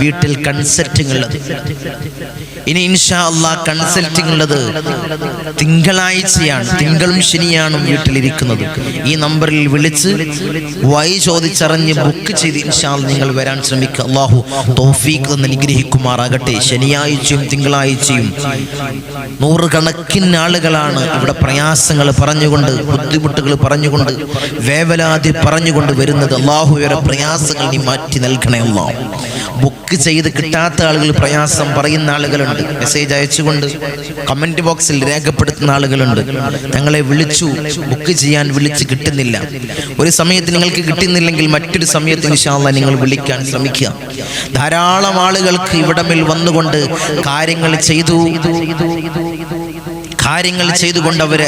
വീട്ടിൽ കൺസൾട്ടിംഗ് ഉള്ളത്? ഇനി ഇൻഷാ അല്ലാഹ് കൺസൾട്ടിംഗ് ഉള്ളത് തിങ്കളാഴ്ചയാണ്. തിങ്കളും ശനിയാണ് വീട്ടിലിരിക്കുന്നത്. ഈ നമ്പറിൽ വിളിച്ച് വഴി ചോദിച്ചറിഞ്ഞ് ബുക്ക് ചെയ്ത് ഇൻഷാ അല്ലാഹ് നിങ്ങൾ വരാൻ ശ്രമിക്കുക. അല്ലാഹു തൗഫീഖ് അനുഗ്രഹിക്കുമാറാകട്ടെ. ശനിയാഴ്ചയും തിങ്കളാഴ്ചയും നൂറുകണക്കിന് ആളുകളാണ് ഇവിടെ പ്രയാസങ്ങൾ പറഞ്ഞുകൊണ്ട്, ബുദ്ധിമുട്ടുകൾ പറഞ്ഞുകൊണ്ട്, വേവലാതി പറഞ്ഞുകൊണ്ട് വരുന്നത്. അല്ലാഹു ഇവരുടെ പ്രയാസങ്ങൾ നീ മാറ്റി നൽകണേ. അല്ലാഹു ബുക്ക് ചെയ്ത് കിട്ടാത്ത ആളുകൾ, പ്രയാസം പറയുന്ന ആളുകളുണ്ട്, മെസ്സേജ് അയച്ചുകൊണ്ട് കമന്റ് ബോക്സിൽ രേഖപ്പെടുത്തുന്ന ആളുകളുണ്ട്. ഞങ്ങളെ വിളിച്ചു, ബുക്ക് ചെയ്യാൻ വിളിച്ച് കിട്ടുന്നില്ല. ഒരു സമയത്ത് നിങ്ങൾക്ക് കിട്ടുന്നില്ലെങ്കിൽ മറ്റൊരു സമയത്ത് ഇൻഷാ അല്ലാഹ് നിങ്ങൾ വിളിക്കാൻ ശ്രമിക്കുക. ധാരാളം ആളുകൾക്ക് ഇവിടമിൽ വന്നുകൊണ്ട് കാര്യങ്ങൾ ചെയ്തുകൊണ്ട് അവര്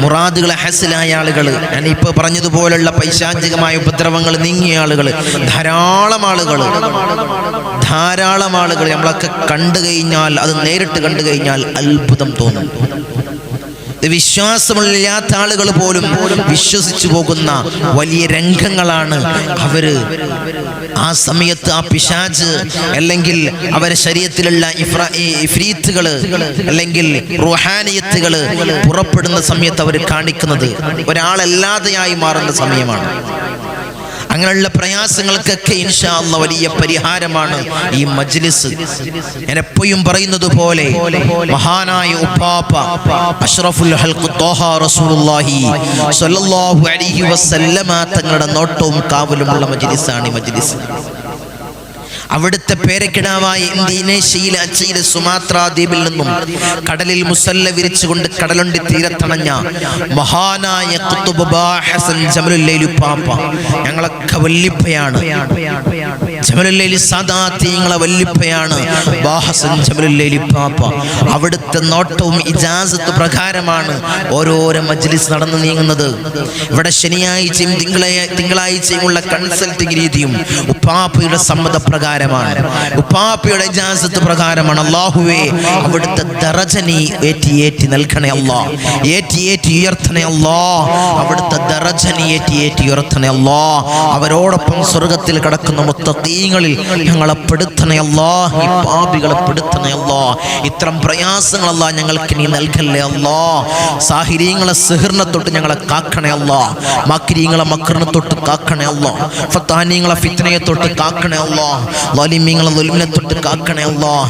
മുറാദുകളെ ഹസിലായ ആളുകൾ, ഞാൻ ഇപ്പൊ പറഞ്ഞതുപോലുള്ള പൈശാചികമായ ഉപദ്രവങ്ങൾ നീങ്ങിയ ആളുകൾ, ധാരാളം ആളുകൾ നമ്മളൊക്കെ കണ്ടു കഴിഞ്ഞാൽ, അത് നേരിട്ട് കണ്ടു കഴിഞ്ഞാൽ അത്ഭുതം തോന്നും. വിശ്വാസമില്ലാത്ത ആളുകൾ പോലും വിശ്വസിച്ചു പോകുന്ന വലിയ രംഗങ്ങളാണ് അവര് ആ സമയത്ത്, ആ പിശാച് അല്ലെങ്കിൽ അവരുടെ ശരീരത്തിലുള്ള ഇഫ്രീത്തുകള് അല്ലെങ്കിൽ റുഹാനിയത്തുകള് പുറപ്പെടുന്ന സമയത്ത് അവർ കാണിക്കുന്നത് ഒരാളല്ലാതെയായി മാറുന്ന സമയമാണ്. അങ്ങനെയുള്ള പ്രയാസങ്ങൾക്കൊക്കെ ഇൻഷാ അല്ലാഹ് വലിയ പരിഹാരമാണ് ഈ മജ്ലിസ്. ഞാൻ എപ്പോഴും പറയുന്നത് പോലെ മഹാനായ ഉപ്പാപ്പ അഷ്റഫുൽ ഹൽഖ് ത്വാഹ റസൂലുള്ളാഹി സ്വല്ലല്ലാഹു അലൈഹി വസല്ലമ തങ്ങളുടെ നോട്ടവും കാവലുമുള്ള മജ്ലിസാണ് ഈ മജ്ലിസ്. അവിടുത്തെ പേരക്കിടാവായ ഇന്തോനേഷ്യയിലെ അച്ചയിലെ സുമാത്ര ദ്വീപിൽ നിന്നും കടലിൽ മുസല്ല വിരിച്ചുകൊണ്ട് കടലുണ്ടി തീരത്തണഞ്ഞ മഹാനായ ഖുത്ബ് ബാ ഹസൻ ജമലുല്ലൈലി ഉപ്പാപ്പ ഞങ്ങളൊക്കെ വല്ലിപ്പയാണ്. ജമലുല്ലൈലി സാദാത്തി ഞങ്ങളെ വല്ലിപ്പയാണ് ബാ ഹസൻ ജമലുല്ലൈലി ഉപ്പാപ്പ. അവിടുത്തെ നോട്ടവും ഇജാസത്ത് പ്രകാരമാണ് ഓരോരോ മജ്ലിസ് നടന്നു നീങ്ങുന്നത്. ഇവിടെ ശനിയാഴ്ചയും തിങ്കളാഴ്ചയും ഉള്ള കൺസൾട്ടിംഗ് രീതിയും ഉപ്പാപ്പയുടെ സമ്മതപ്രകാരം, ഉപ്പാപ്പയുടെ ഇജാസത്ത് പ്രകാരമാണ്. അല്ലാഹുവേ, അവിടുത്തെ ദറജ നീ ഏറ്റി നൽകണേ. അല്ലാഹ് ഏറ്റി ഉയർത്തണേ. അല്ലാഹ് അവിടുത്തെ ദറജ നീ ഏറ്റി ഉയർത്തണേ. അല്ലാഹ് അവരോടൊപ്പം സ്വർഗ്ഗത്തിൽ കിടക്കുന്ന മുത്തഖീങ്ങളിൽ ഞങ്ങളെ പെടുത്തണേ അല്ലാഹ്. ഈ പാപികളെ പെടുത്തണേ അല്ലാഹ്. ഇത്തരം പ്രയാസങ്ങൾ അല്ലാഹ് ഞങ്ങൾക്ക് നീ നൽകല്ലേ അല്ലാഹ്. സാഹിരീങ്ങളെ സിഹ്റിനെ തൊട്ട് ഞങ്ങളെ കാക്കണേ അല്ലാഹ്. മക്രീങ്ങളെ മക്റിനെ തൊട്ട് കാക്കണേ അല്ലാഹ്. ഫത്താനീങ്ങളെ ഫിത്നയെ തൊട്ട് കാക്കണേ അല്ലാഹ്. ളാലിമീങ്ങളെ ളുൽമിനെ തൊട്ട് കാക്കണേ അല്ലാഹ്.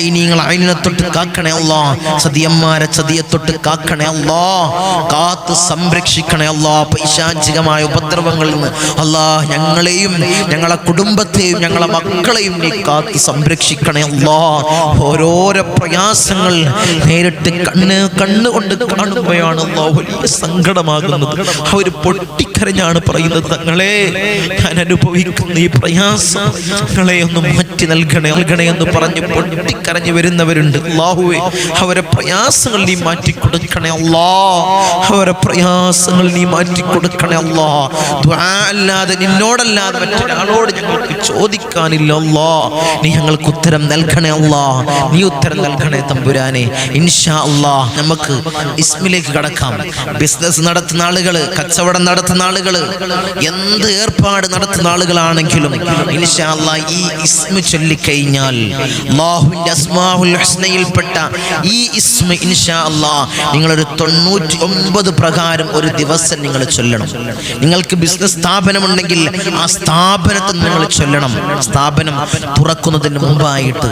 ഐനീങ്ങളെ ഐനിനെ തൊട്ട് കാക്കണേ അല്ലാഹ്. ചതിയന്മാരെ ചതിയെ തൊട്ട് കാക്കണേ അല്ലാഹ്. കാത്ത് സംരക്ഷിക്കണേ അല്ലാഹ്. പൈശാചികമായ ഉപദ്രവങ്ങളിൽ നിന്ന് അല്ലാഹ് ഞങ്ങളെയും ഞങ്ങളെ കുടുംബത്തെയും ഞങ്ങളെ മക്കളെയും നീ കാത്ത് സംരക്ഷിക്കണേ അല്ലാഹ്. ഓരോരോ പ്രയാസങ്ങൾ നേരിട്ട് കണ്ണുകൊണ്ട് കാണുമ്പോഴാണ് അല്ലാഹ് വലിയ സങ്കടമാകുന്നത്. അവർ പൊട്ടിക്കരഞ്ഞാണ് പറയുന്നത്, തങ്ങളെ ഞാൻ അനുഭവിക്കുന്ന ഈ പ്രയാസം ഞങ്ങളെ ഒന്ന് മാറ്റി നൽകണേ എന്ന് പറഞ്ഞ് പൊട്ടിക്കരഞ്ഞ് വരുന്നവരുണ്ട്. അല്ലാഹുവേ, അവരെ പ്രയാസങ്ങൾ നീ മാറ്റി കൊടുക്കണേ അല്ലാഹ്. അവരെ പ്രയാസങ്ങൾ നീ മാറ്റി കൊടുക്കണേ അല്ലാഹ്. ദുആ അല്ലാതെ നിന്നോടല്ലാതെ മറ്റൊരാളോട് ഞങ്ങൾക്ക് ചോദിക്കാനില്ല അല്ലാഹ്. നീ ഞങ്ങൾക്ക് ഉത്തരം നൽകണേ അല്ലാഹ്. നീ ഉത്തരം നൽകണേ തമ്പുരാനെ. ഇൻഷാ അല്ലാഹ് നമുക്ക് ഇസ്മിലേക്ക് കടക്കാം. ബിസിനസ് നടത്തുന്ന ആളുകള്, കച്ചവടം നടത്തുന്ന ആളുകള്, എന്ത് ഏർപ്പാട് നടത്തുന്ന ആളുകളാണെങ്കിലും ഇൻഷാ അല്ലാഹ് ഈ ഇസ്മ ചൊല്ലിക്കഴിഞ്ഞാൽ അല്ലാഹുവിന്റെ അസ്മാഉൽ ഹുസ്നയിൽപ്പെട്ട ഈ ഇസ്മ ഇൻഷാ അല്ലാഹ് നിങ്ങളൊരു 99 പ്രകാരം ഒരു ദിവസം നിങ്ങൾ ചൊല്ലണം. നിങ്ങൾക്ക് ബിസിനസ് സ്ഥാപനമുണ്ടെങ്കിൽ ആ സ്ഥാപനത്തിൽ നിങ്ങൾ ചൊല്ലണം. സ്ഥാപനം തുറക്കുന്നതിന് മുമ്പായിട്ട്.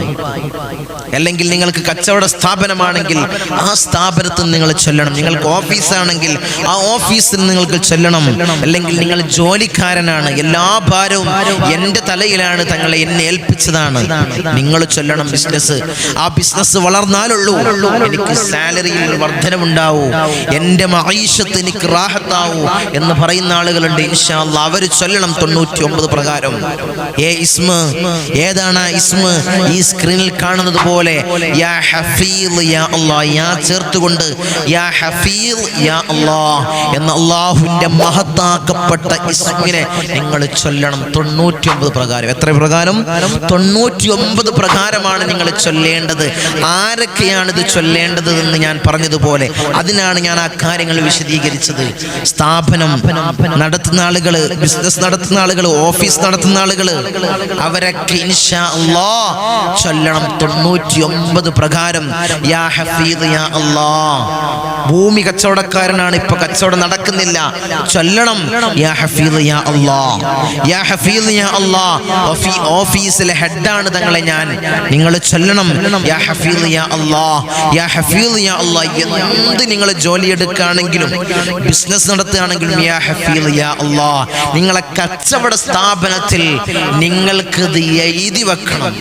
അല്ലെങ്കിൽ നിങ്ങൾക്ക് കച്ചവട സ്ഥാപനമാണെങ്കിൽ ആ സ്ഥാപനത്തിൽ നിങ്ങൾ ചൊല്ലണം. നിങ്ങൾക്ക് ഓഫീസാണെങ്കിൽ ആ ഓഫീസിൽ നിങ്ങൾക്ക് ചൊല്ലണം. അല്ലെങ്കിൽ നിങ്ങൾ ജോലിക്കാരനാണ്, എല്ലാ ഭാരവും എൻ്റെ തലയിലാണ്, തങ്ങളെ എന്നെ ഏൽപ്പിച്ചതാണ്, നിങ്ങൾ ചൊല്ലണം. ബിസിനസ്, ആ ബിസിനസ് വളർന്നാലുള്ളൂ എനിക്ക് സാലറിയിൽ വർധനവുണ്ടാവൂ, എൻ്റെ മഈശത്ത് എനിക്ക് റാഹത്താവൂ എന്ന് പറയുന്ന ആളുകളുണ്ട്. ഇൻഷാ അല്ലാഹ് അവർ ചൊല്ലണം 99 പ്രകാരം. ഏതാണ് ആ ഇസ്മ? ഈ സ്ക്രീനിൽ കാണുന്നത് പോലെ യാ ഹഫീൽ യാ അല്ലാഹ്, യാ ചേർത്തുകൊണ്ട് യാ ഹഫീൽ യാ അല്ലാഹ് എന്ന അല്ലാഹുവിന്റെ മഹത്താക്കപ്പെട്ട ഇസ്മിനെ നിങ്ങൾ ചൊല്ലണം 99 പ്രകാരം. എത്ര പ്രകാരം? 99 പ്രകാരമാണ് നിങ്ങൾ ചൊല്ലേണ്ടത്. ആരൊക്കെയാണ് ഇത് ചൊല്ലേണ്ടത് എന്ന് ഞാൻ പറഞ്ഞതുപോലെ അതിനാണ് ഞാൻ ആ കാര്യങ്ങൾ വിശദീകരിച്ചത്. സ്ഥാപനം നടത്തുന്ന ആളുകള്, ബിസിനസ് നടത്തുന്ന ആളുകള്, ഓഫീസ് നടത്തുന്ന ആളുകള്, അവരൊക്കെ ഇൻഷാ അല്ലാഹ് ചൊല്ലണം 99 പ്രകാരം യാ ഹഫീദ് യാ അല്ലാഹ്. ഭൂമി കച്ചവടക്കാരനാണ്, ഇപ്പൊ കച്ചവടം നടക്കുന്നില്ല, ചൊല്ലണം യാ ഹഫീദ് യാ അല്ലാഹ്, യാ ഹഫീദ് യാ അല്ലാഹ്. ഓഫീസിലെ ഹെഡാണ് തങ്ങളെ ഞാൻ, നിങ്ങൾ ചൊല്ലണം യാ ഹഫീദ് യാ അല്ലാഹ്, യാ ഹഫീദ് യാ അല്ലാഹ്. എന്ത് നിങ്ങൾ ജോലി എടുക്കുകയാണെങ്കിലും ബിസിനസ് നടത്തുകയാണെങ്കിലും യാ ഹഫീദ് യാ അല്ലാഹ്. നിങ്ങളെ കച്ചവട സ്ഥാപനത്തിൽ നിങ്ങൾക്ക് ഇത് എഴുതി വെക്കണം.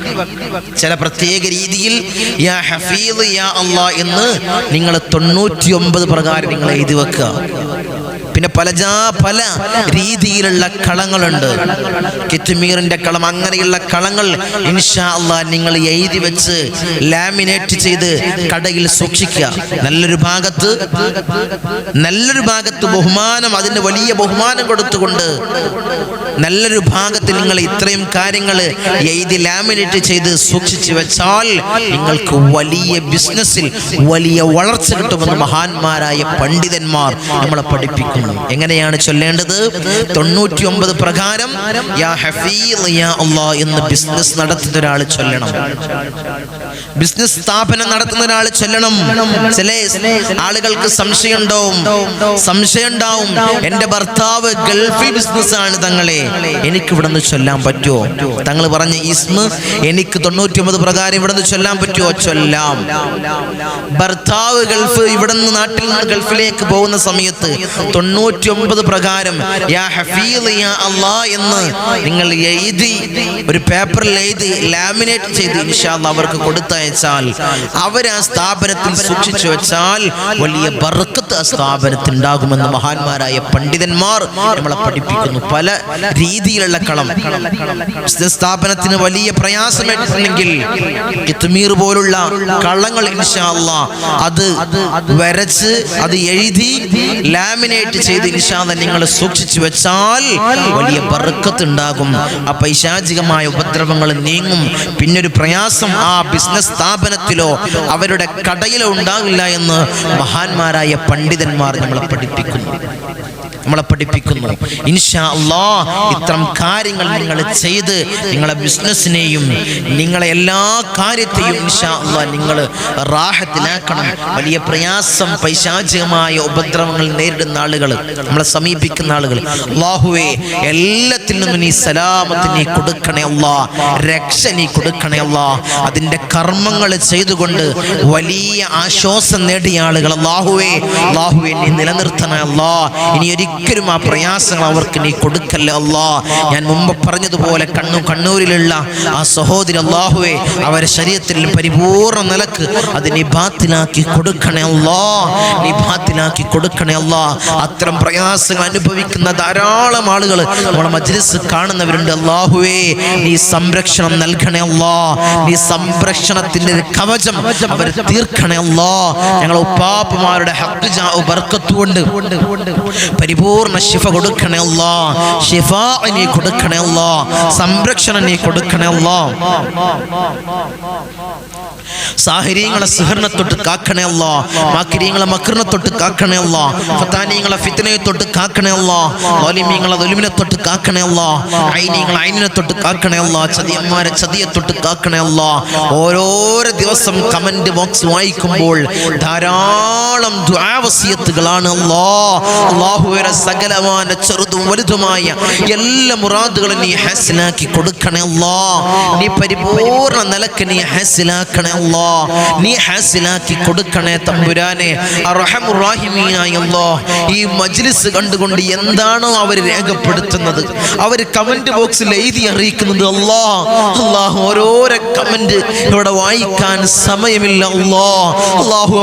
ചില പ്രത്യേക രീതിയിൽ യാ ഹഫീദ് യാ അല്ലാഹ് എന്ന് നിങ്ങൾ 99 പ്രകാരം നിങ്ങൾ എഴുതി വെക്കുക. പിന്നെ പല രീതിയിലുള്ള കളങ്ങളുണ്ട്. കിത്മീറിന്റെ കളം, അങ്ങനെയുള്ള കളങ്ങൾ ഇൻഷാ അല്ലാഹ് നിങ്ങൾ എഴുതി വെച്ച് ലാമിനേറ്റ് ചെയ്ത് കടയിൽ സൂക്ഷിക്കുക. നല്ലൊരു ഭാഗത്ത് ബഹുമാനം, അതിന് വലിയ ബഹുമാനം കൊടുത്തുകൊണ്ട് നല്ലൊരു ഭാഗത്ത് നിങ്ങൾ ഇത്രയും കാര്യങ്ങൾ എഴുതി ലാമിനേറ്റ് ചെയ്ത് സൂക്ഷിച്ചു വെച്ചാൽ നിങ്ങൾക്ക് വലിയ ബിസിനസ്സിൽ വലിയ വളർച്ച കിട്ടുമെന്ന് മഹാന്മാരായ പണ്ഡിതന്മാർ നമ്മളെ പഠിപ്പിക്കുന്നു. എങ്ങനെയാണ് ചൊല്ലേണ്ടത്? 99 പ്രകാരം യാ ഹഫീദ് യാ അല്ലാഹ് എന്ന് ബിസിനസ് നടത്തുന്ന ഒരാൾ ചൊല്ലണം. ബിസിനസ് സ്ഥാപനം നടത്തുന്ന ഒരാൾ ചൊല്ലണം. ചില ആളുകൾക്ക് സംശയം ഉണ്ടാവും, എന്റെ ഭർത്താവ് ഗൾഫിൽ ബിസിനസ് ആണ് തങ്ങളെ, എനിക്ക് ഇവിടെ നിന്ന് ചൊല്ലാൻ പറ്റുമോ? തങ്ങൾ പറഞ്ഞ ഇസ്മ എനിക്ക് 99 പ്രകാരം ഇവിടെ നിന്ന് ചൊല്ലാൻ പറ്റുമോ? ചൊല്ലാം. ഭർത്താവ് ഗൾഫ്, ഇവിടെ നിന്ന് നാട്ടിൽ നിന്ന് ഗൾഫിലേക്ക് പോകുന്ന സമയത്ത് 99 പ്രകാരം യാ ഹഫീദ് യാ അല്ലാഹ് എന്ന് നിങ്ങൾ എഴുതി ഒരു പേപ്പറിൽ എഴുതി ലാമിനേറ്റ് ചെയ്ത് ഇൻഷാ അല്ലാഹ് അവർക്ക് കൊടുത്തയച്ചാൽ, അവർ ആ സ്ഥാപനത്തിൽ സൂക്ഷിച്ചു വെച്ചാൽ വലിയ ബർക്കത്ത് ആ സ്ഥാപനത്തിൽ ഉണ്ടാകുമെന്ന് മഹാന്മാരായ പണ്ഡിതന്മാർ നമ്മളെ പഠിപ്പിക്കുന്നു. പല രീതിയിലുള്ള കളം സ്ഥാപനത്തിന് വലിയ പ്രയാസമേറ്റിട്ടുണ്ടെങ്കിൽ കിത്മീർ പോലുള്ള കളങ്ങൾ ഇൻഷാ അല്ലാഹ് അത് വരച്ച് അത് എഴുതി ലാമിനേറ്റ് ചെയ്ത് ഇൻഷാ അല്ലാഹ് നിങ്ങൾ സൂക്ഷിച്ചു വെച്ചാൽ വലിയ ബർക്കത്ത് ഉണ്ടാകും. ആ പൈശാചികമായ ഉപദ്രവങ്ങൾ നീങ്ങും. പിന്നൊരു പ്രയാസം ആ ബിസിനസ് സ്ഥാപനത്തിലോ അവരുടെ കടയിലോ ഉണ്ടാകില്ല എന്ന് മഹാന്മാരായ പണ്ഡിതന്മാർ നമ്മളെ പഠിപ്പിക്കുന്നു. നമ്മളെ പഠിപ്പിക്കുന്നു. ഇൻഷാ അല്ലാഹ് ഇത്തരം കാര്യങ്ങൾ നിങ്ങൾ ചെയ്ത് നിങ്ങളെ ബിസിനസ്സിനെയും നിങ്ങളെ എല്ലാ കാര്യത്തെയും ഇൻഷാ അല്ലാഹ് നിങ്ങൾ റാഹത്തിലാക്കണം. വലിയ പ്രയാസം, പൈശാചികമായ ഉപദ്രവങ്ങൾ നേരിടുന്ന ആളുകൾ, നമ്മളെ സമീപിക്കുന്ന ആളുകൾ, അല്ലാഹുവേ എല്ലാത്തിൽ നിന്നും നീ സലാമത്ത് നീ കൊടുക്കണേ അല്ലാഹ്, രക്ഷ നീ കൊടുക്കണേ അല്ലാഹ്. അതിൻ്റെ കർമ്മങ്ങൾ ചെയ്തുകൊണ്ട് വലിയ ആശ്വാസം നേടിയ ആളുകൾ അല്ലാഹുവേ നീ നിലനിർത്തണേ അല്ലാഹ്. ഇനി ഒരിക്കലും ആ പ്രയാസങ്ങൾ അവർക്ക് നീ കൊടുക്കല്ലേ അല്ലാഹ്. ഞാൻ മുമ്പ് പറഞ്ഞതുപോലെ കണ്ണൂരിലുള്ള ആ സഹോദരി അല്ലാഹുവേ അവരുടെ ശരീരത്തിൽ പരിപൂർണ്ണ നിലക്ക് അത് നീ ബാത്തിലാക്കി കൊടുക്കണേ അല്ലാഹ്, നീ ബാത്തിലാക്കി കൊടുക്കണേ അല്ലാഹ്. അത്തരം പ്രയാസങ്ങൾ അനുഭവിക്കുന്ന ധാരാളം ആളുകൾ നമ്മളെ മജ്ലിസ് കാണുന്നവരുണ്ട്. അല്ലാഹുവേ നീ സംരക്ഷണം നൽകണേ അല്ലാഹ്, നീ സംരക്ഷണത്തിന്റെ കവചം അവർ തീർക്കണേ അല്ലാഹ്. ഞങ്ങളെ ഉപ്പാപ്പമാരുടെ ഹഖ് ബർക്കത്ത് കൊണ്ട് പരിപൂർണ്ണ ശിഫ കൊടുക്കണേ അല്ലാഹ്, ശിഫാ നീ കൊടുക്കണേ അല്ലാഹ്, സംരക്ഷണം നീ കൊടുക്കണേ അല്ലാഹ്. സാഹിരീങ്ങളെ സിഹറിനെ തൊട്ട് കാക്കണേ അല്ലാഹ്, മാക്കിരീങ്ങളെ മക്റിനെ തൊട്ട് കാക്കണേ അല്ലാഹ്, ഫതാനീങ്ങളെ ഫിത്നയെ തൊട്ട് കാക്കണേ അല്ലാഹ്, ളാലിമീങ്ങളെ ദുൽമിനെ തൊട്ട് കാക്കണേ അല്ലാഹ്, ഐനീങ്ങളെ ഐനിനെ തൊട്ട് കാക്കണേ അല്ലാഹ്, ചതിയന്മാരെ ചതിയെ തൊട്ട് കാക്കണേ അല്ലാഹ്. ഓരോരോ ദിവസം കമന്റ് ബോക്സ് വായിക്കുമ്പോൾ ധാരാളം ദുആ വസിയത്തുകളാണ് അല്ലാഹ്. അല്ലാഹുവേ സകലമായ ചെറുതും വലുതുമായ എല്ലാ മുറാദുകളും നീ ഹാസിലാക്കി കൊടുക്കണേ അല്ലാഹ്, നീ പരിപൂർണ്ണ നിലക്ക് നീ ഹാസിലാക്കണേ അല്ലാഹ്, നീ ഹാസിലാക്കി കൊടുക്കണേ തമ്പുരാനെ. അർഹമുർ റഹീമീനായ അല്ലാഹ് ഈ മജ്ലിസ് കണ്ടുകൊണ്ട് എന്താണോ അവർ രേഖപ്പെടുത്തുന്നത്, അവർ കമന്റ് ബോക്സിൽ എഴുതി അറിയിക്കുന്നത് അല്ലാഹ് ഓരോരോ കമന്റ് ഇവിടെ വായിക്കാൻ സമയമില്ല അല്ലാഹ്.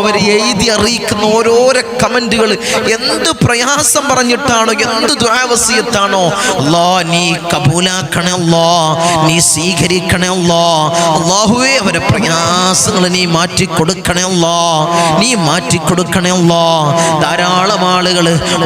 അവർ എഴുതി അറിയിക്കുന്ന ഓരോരോ കമന്റുകൾ എന്ത് പ്രയാസം പറഞ്ഞിട്ടാണോ, എന്ത് ദുആ വസിയത്താണോ അല്ലാഹ് നീ കബൂലാക്കണേ അല്ലാഹ്, നീ സ്വീകരിക്കണേ അല്ലാഹ്. അല്ലാഹുവേ അവരെ പ്രയാസങ്ങൾ നീ മാറ്റി കൊടുക്കണേ അല്ലാഹ്, നീ മാറ്റി കൊടുക്കണേ അല്ലാഹ്. ധാരാളം ആളുകൾ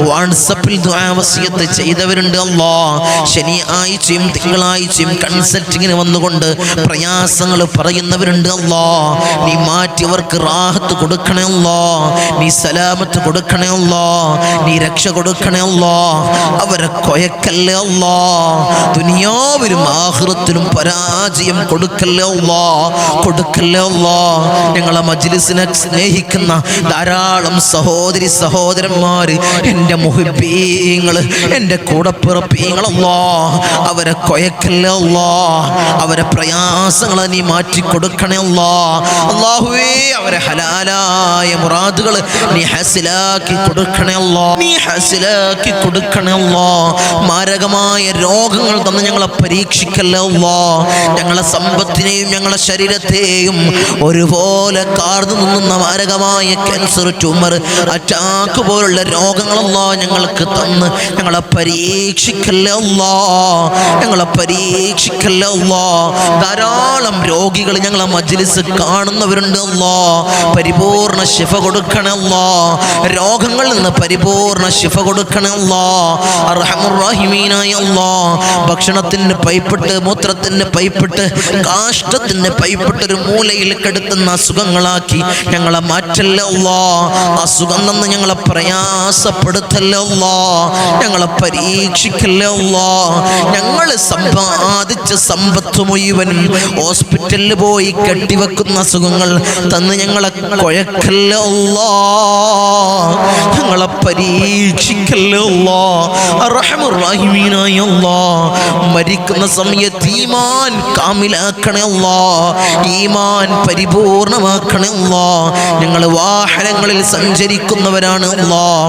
വാട്സപ്പിൽ ദുആ വസിയത്ത് ചെയ്തവരുണ്ട് അല്ലാഹ്. ശനിയാഴ്ചയും തിങ്കളാഴ്ചയും കൺസൾട്ടിങ്ങിന് വന്നുകൊണ്ട് പ്രയാസങ്ങൾ പറയുന്നവരുണ്ട് അല്ലാഹ്. നീ മാറ്റി അവർക്ക് റാഹത്ത് കൊടുക്കണേ അല്ലാഹ്, നീ സലാമത്ത് കൊടുക്കണേ അല്ലാഹ്, നീ രക്ഷ കൊടുക്കണേ അല്ലാഹ്. അവരെ കൊയക്കല്ലേ അല്ലാഹ്, ദുനിയാവിലും ആഖിറത്തിലും പരാജയം കൊടുക്കല്ലേ അല്ലാഹ്, കൊടുക്കല്ലേ അല്ലാഹ്. ഞങ്ങളെ മജ്ലിസിനെ സ്നേഹിക്കുന്ന ധാരാളം സഹോദരി സഹോദരന്മാര്, എൻ്റെ മുഹിബ്ബീങ്ങൾ, എൻ്റെ കൂടപ്പിറപ്പീങ്ങൾ അല്ലാഹ്, അവരെ കൊയക്കല്ലേ അല്ലാഹ്, അവരെ പ്രയാസങ്ങളെ നീ മാറ്റി കൊടുക്കണേ അല്ലാഹ്. അല്ലാഹുവേ അവരെ ഹലാലായ മുറാദുകൾ നീ ഹാസിലാക്കി കൊടുക്കണേ അല്ലാഹ്, നീ ഹാസിലാക്കി കൊടുക്കണേ അല്ലാഹ്. മാരകമായ രോഗങ്ങൾ തന്ന് ഞങ്ങളെ പരീക്ഷിക്കല്ലേ അല്ലാഹ്. ഞങ്ങളെ സമ്പത്തിനെയും ഞങ്ങളെ ശരീരത്തെയും ഒരുപോലെ കാർന്നു നിന്നുന്ന മാരകമായ ക്യാൻസർ, ട്യൂമർ, അറ്റാക്ക് പോലുള്ള രോഗങ്ങളല്ലാ ഞങ്ങൾക്ക് തന്ന് ഞങ്ങളെ പരീക്ഷിക്കല്ലേ അല്ലാഹ്, ഞങ്ങളെ പരീക്ഷിക്കല്ലേ അല്ലാഹ്. ധാരാളം രോഗികൾ ഞങ്ങളെ മജ്ലിസ് കാണുന്നവരുണ്ട് അല്ലാഹ്, പരിപൂർണ്ണ ശിഫ കൊടുക്കണേ അല്ലാഹ്, രോഗങ്ങളിൽ നിന്ന് പരിപൂർണ്ണ ശിഫ കൊടുക്കണേ അല്ലാഹ്. അർഹമുർ റഹീമീനായ അല്ലാഹ് ഭക്ഷണത്തിന് പൈപ്പിട്ട്, മൂത്രത്തിന് പൈപ്പിട്ട്, കാഷ്ടത്തിന് പൈപ്പിട്ട് ഒരു മൂലയിൽ കെടുത്തുന്ന അസുഖങ്ങളാക്കി ഞങ്ങളെ മാറ്റല്ലേ അല്ലാഹ്. അസുഖം തന്ന് ഞങ്ങളെ പ്രയാസപ്പെടുത്തല്ലേ അല്ലാഹ്, ഞങ്ങളെ പരീക്ഷിക്കല്ലേ അല്ലാഹ്. ഞങ്ങൾ സമ്പാദിച്ച സമ്പത്ത് മുഴുവനും ഹോസ്പിറ്റലിൽ പോയി കെട്ടിവെക്കുന്ന അസുഖങ്ങൾ തന്ന് ഞങ്ങളെ കൊഴക്കല്ലേ അല്ലാഹ്, ഞങ്ങളെ പരീക്ഷിക്കല്ലേ അല്ലാഹ്. അർഹമുർ റഹീമീനായ അല്ലാഹ് മരിക്കുന്ന സമയത്ത് ഈമാൻ കാമിലാക്കണേ അല്ലാഹ്, ഈമാൻ പരിപൂർണമാക്കണേ അല്ലാഹ്. ഞങ്ങൾ വാഹനങ്ങളിൽ സഞ്ചരിക്കുന്നവരാണ് അല്ലാഹ്,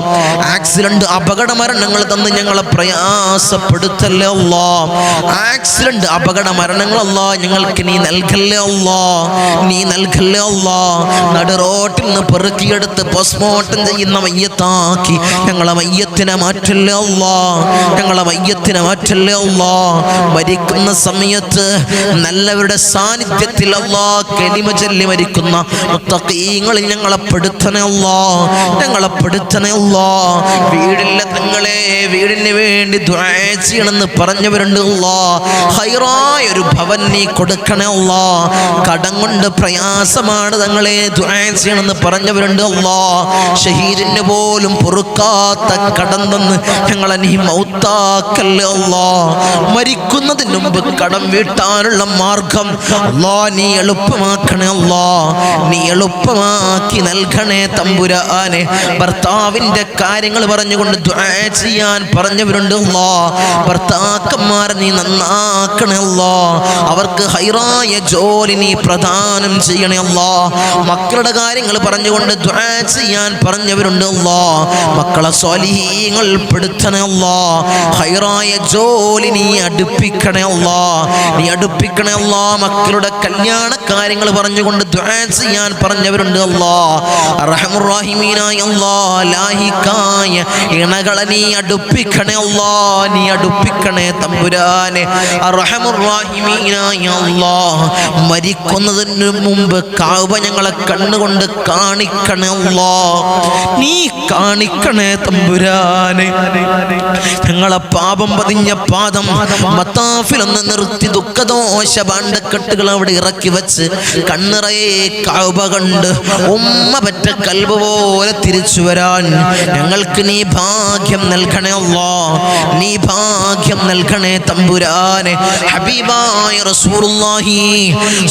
ആക്സിഡന്റ് അപകട മരണങ്ങൾ തന്ന് ഞങ്ങളെ പ്രയാസപ്പെടുത്തല്ലേ അല്ലാഹ്. ആക്സിഡന്റ് അപകട മരണങ്ങൾ അല്ലാഹ് ഞങ്ങൾക്ക് നീ നൽകല്ലേ അല്ലാഹ്, നീ നൽകല്ലേ അല്ലാഹ്. നടു റോട്ടിൽ നിന്ന് പെറുക്കിയെടുത്ത് പോസ്റ്റ്മോർട്ടം ചെയ്യുന്ന മയ്യത്താക്കി ഞങ്ങളെ മയ്യത്തിനെ മാറ്റല്ലേ അല്ലാഹ്, ഞങ്ങളെ മയ്യത്തിനെ മാറ്റല്ലേ അല്ലാഹ്. മരിക്കുന്ന സമയത്ത് നല്ലവരുടെ സാന്നിധ്യത്തിൽ അല്ലാഹ് കലിമ ചൊല്ലി മരിക്കുന്ന മുത്തഖീങ്ങളിൽ ഞങ്ങളെ പെടുത്തണേ അല്ലാഹ്, ഞങ്ങളെ പെടുത്തണേ അല്ലാഹ്. വീടില്ല തങ്ങളെ, വീടിന് വേണ്ടി ദുആ ചെയ്യണമെന്ന് പറഞ്ഞവരുണ്ട് അല്ലാഹ്, ഖൈറായ ഒരു ഭവൻ നീ കൊടുക്കണേ അല്ലാഹ്. കടം കൊണ്ട് പ്രയാസമാണ് തങ്ങളെ, ദുആ ചെയ്യണമെന്ന് പറഞ്ഞവരുണ്ട് അല്ലാഹ്. ഷഹീദിന് പോലും പൊറുക്കാത്ത കടം തന്ന് ഞങ്ങളെ നീ മൗത്താക്കല്ലേ അല്ലാ. മരിക്കുന്നതിന് മുമ്പ് കടം വീട്ടാനുള്ള മാർഗം അല്ലാ നീ എളുപ്പമാക്കണേ അല്ലാ. നീ എളുപ്പമാക്കി നൽകണേ തമ്പുരാനെ. ഭർത്താവിന്റെ കാര്യങ്ങൾ പറഞ്ഞുകൊണ്ട് ദുആ ചെയ്യാൻ പറഞ്ഞവരുണ്ട് അല്ലാ. ഭർത്താക്കന്മാരെ നീ നന്നാക്കണേ അല്ലാ. അവർക്ക് ഹൈറായ ജോലി നീ പ്രദാനം ചെയ്യണേ അല്ലാ. മക്കളുടെ കാര്യങ്ങൾ പറഞ്ഞുകൊണ്ട് ദുആ ചെയ്യാൻ പറഞ്ഞവരുണ്ട് അല്ലാ. മക്കളെ സ്വാലിഹീങ്ങൾ പെടുത്തണേ അല്ലാ. ഹൈറായ ജോലി നീ അടുപ്പിക്കണേ അല്ലാ. നീ അടുപ്പിക്കണേ അല്ലാ. മക്കളുടെ കല്യാണ കാര്യങ്ങൾ പറഞ്ഞുകൊണ്ട് ദുആ ചെയ്യാൻ പറഞ്ഞവരുണ്ട് അല്ലാ. അർഹമുർ റഹീമീനായ അല്ലാ, ലാഹിക്കായ ഇണകളെ നീ അടുപ്പിക്കണേ അല്ലാ. നീ അടുപ്പിക്കണേ തമ്പുരാനെ. അർഹമുർ റഹീമീനായ അല്ലാ, മരിക്കുന്നതിന് മുമ്പ് കഅബ ഞങ്ങളെ കണ്ണുകൊണ്ട് കാണിക്കണേ അല്ലാ. നീ കാണിക്കണേ തമ്പുരാനെ. ഞങ്ങളെ പാപം പതിഞ്ഞ പാദം മത്താഫിലൊന്ന് നിർത്തി ദുഃഖദോഷ ഭാണ്ഡക്കെട്ടുകൾ അവിടെ ഇറക്കി വെച്ച് കണ്ണിറയെ കഅബ കണ്ട് ഉമ്മ പറ്റ കൽബ് പോലെ തിരിച്ചു വരാൻ ഞങ്ങൾക്ക് നീ ഭാഗ്യം നൽകണേ അല്ലാ. നീ ഭാഗ്യം നൽകണേ തമ്പുരാനെ. ഹബീബായ റസൂലുള്ളാഹി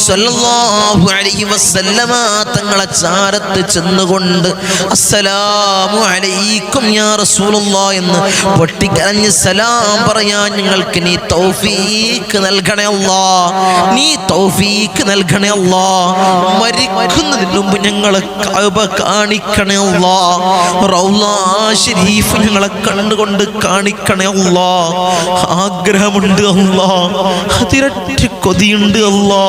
സ്വല്ലല്ലാഹു അലൈഹി വസല്ലമ തങ്ങളെ ചാരത്ത് ചെന്നുകൊണ്ട് അസ്സലാമു അലൈക്കും യാ റസൂലുള്ളാഹ് എന്ന് പൊട്ടിക്കരഞ്ഞ് സലാം പറയാൻ ഞങ്ങൾക്ക് നീ തൗഫീക്ക് നൽകണേ അല്ലാ. നീ തൗഫീക്ക് നൽകണേ അല്ലാ. മരിക്കുന്നതിന് മുമ്പ് ഞങ്ങളെ കഅബ കാണിക്കണേ അല്ലാ. റൗള ശരീഫ് ഞങ്ങളെ കണ്ടുകൊണ്ട് കാണിക്കണേ അല്ലാ. ആഗ്രഹമുണ്ട് അല്ലാ, അതിരറ്റ കൊതിയുണ്ട് അല്ലാ,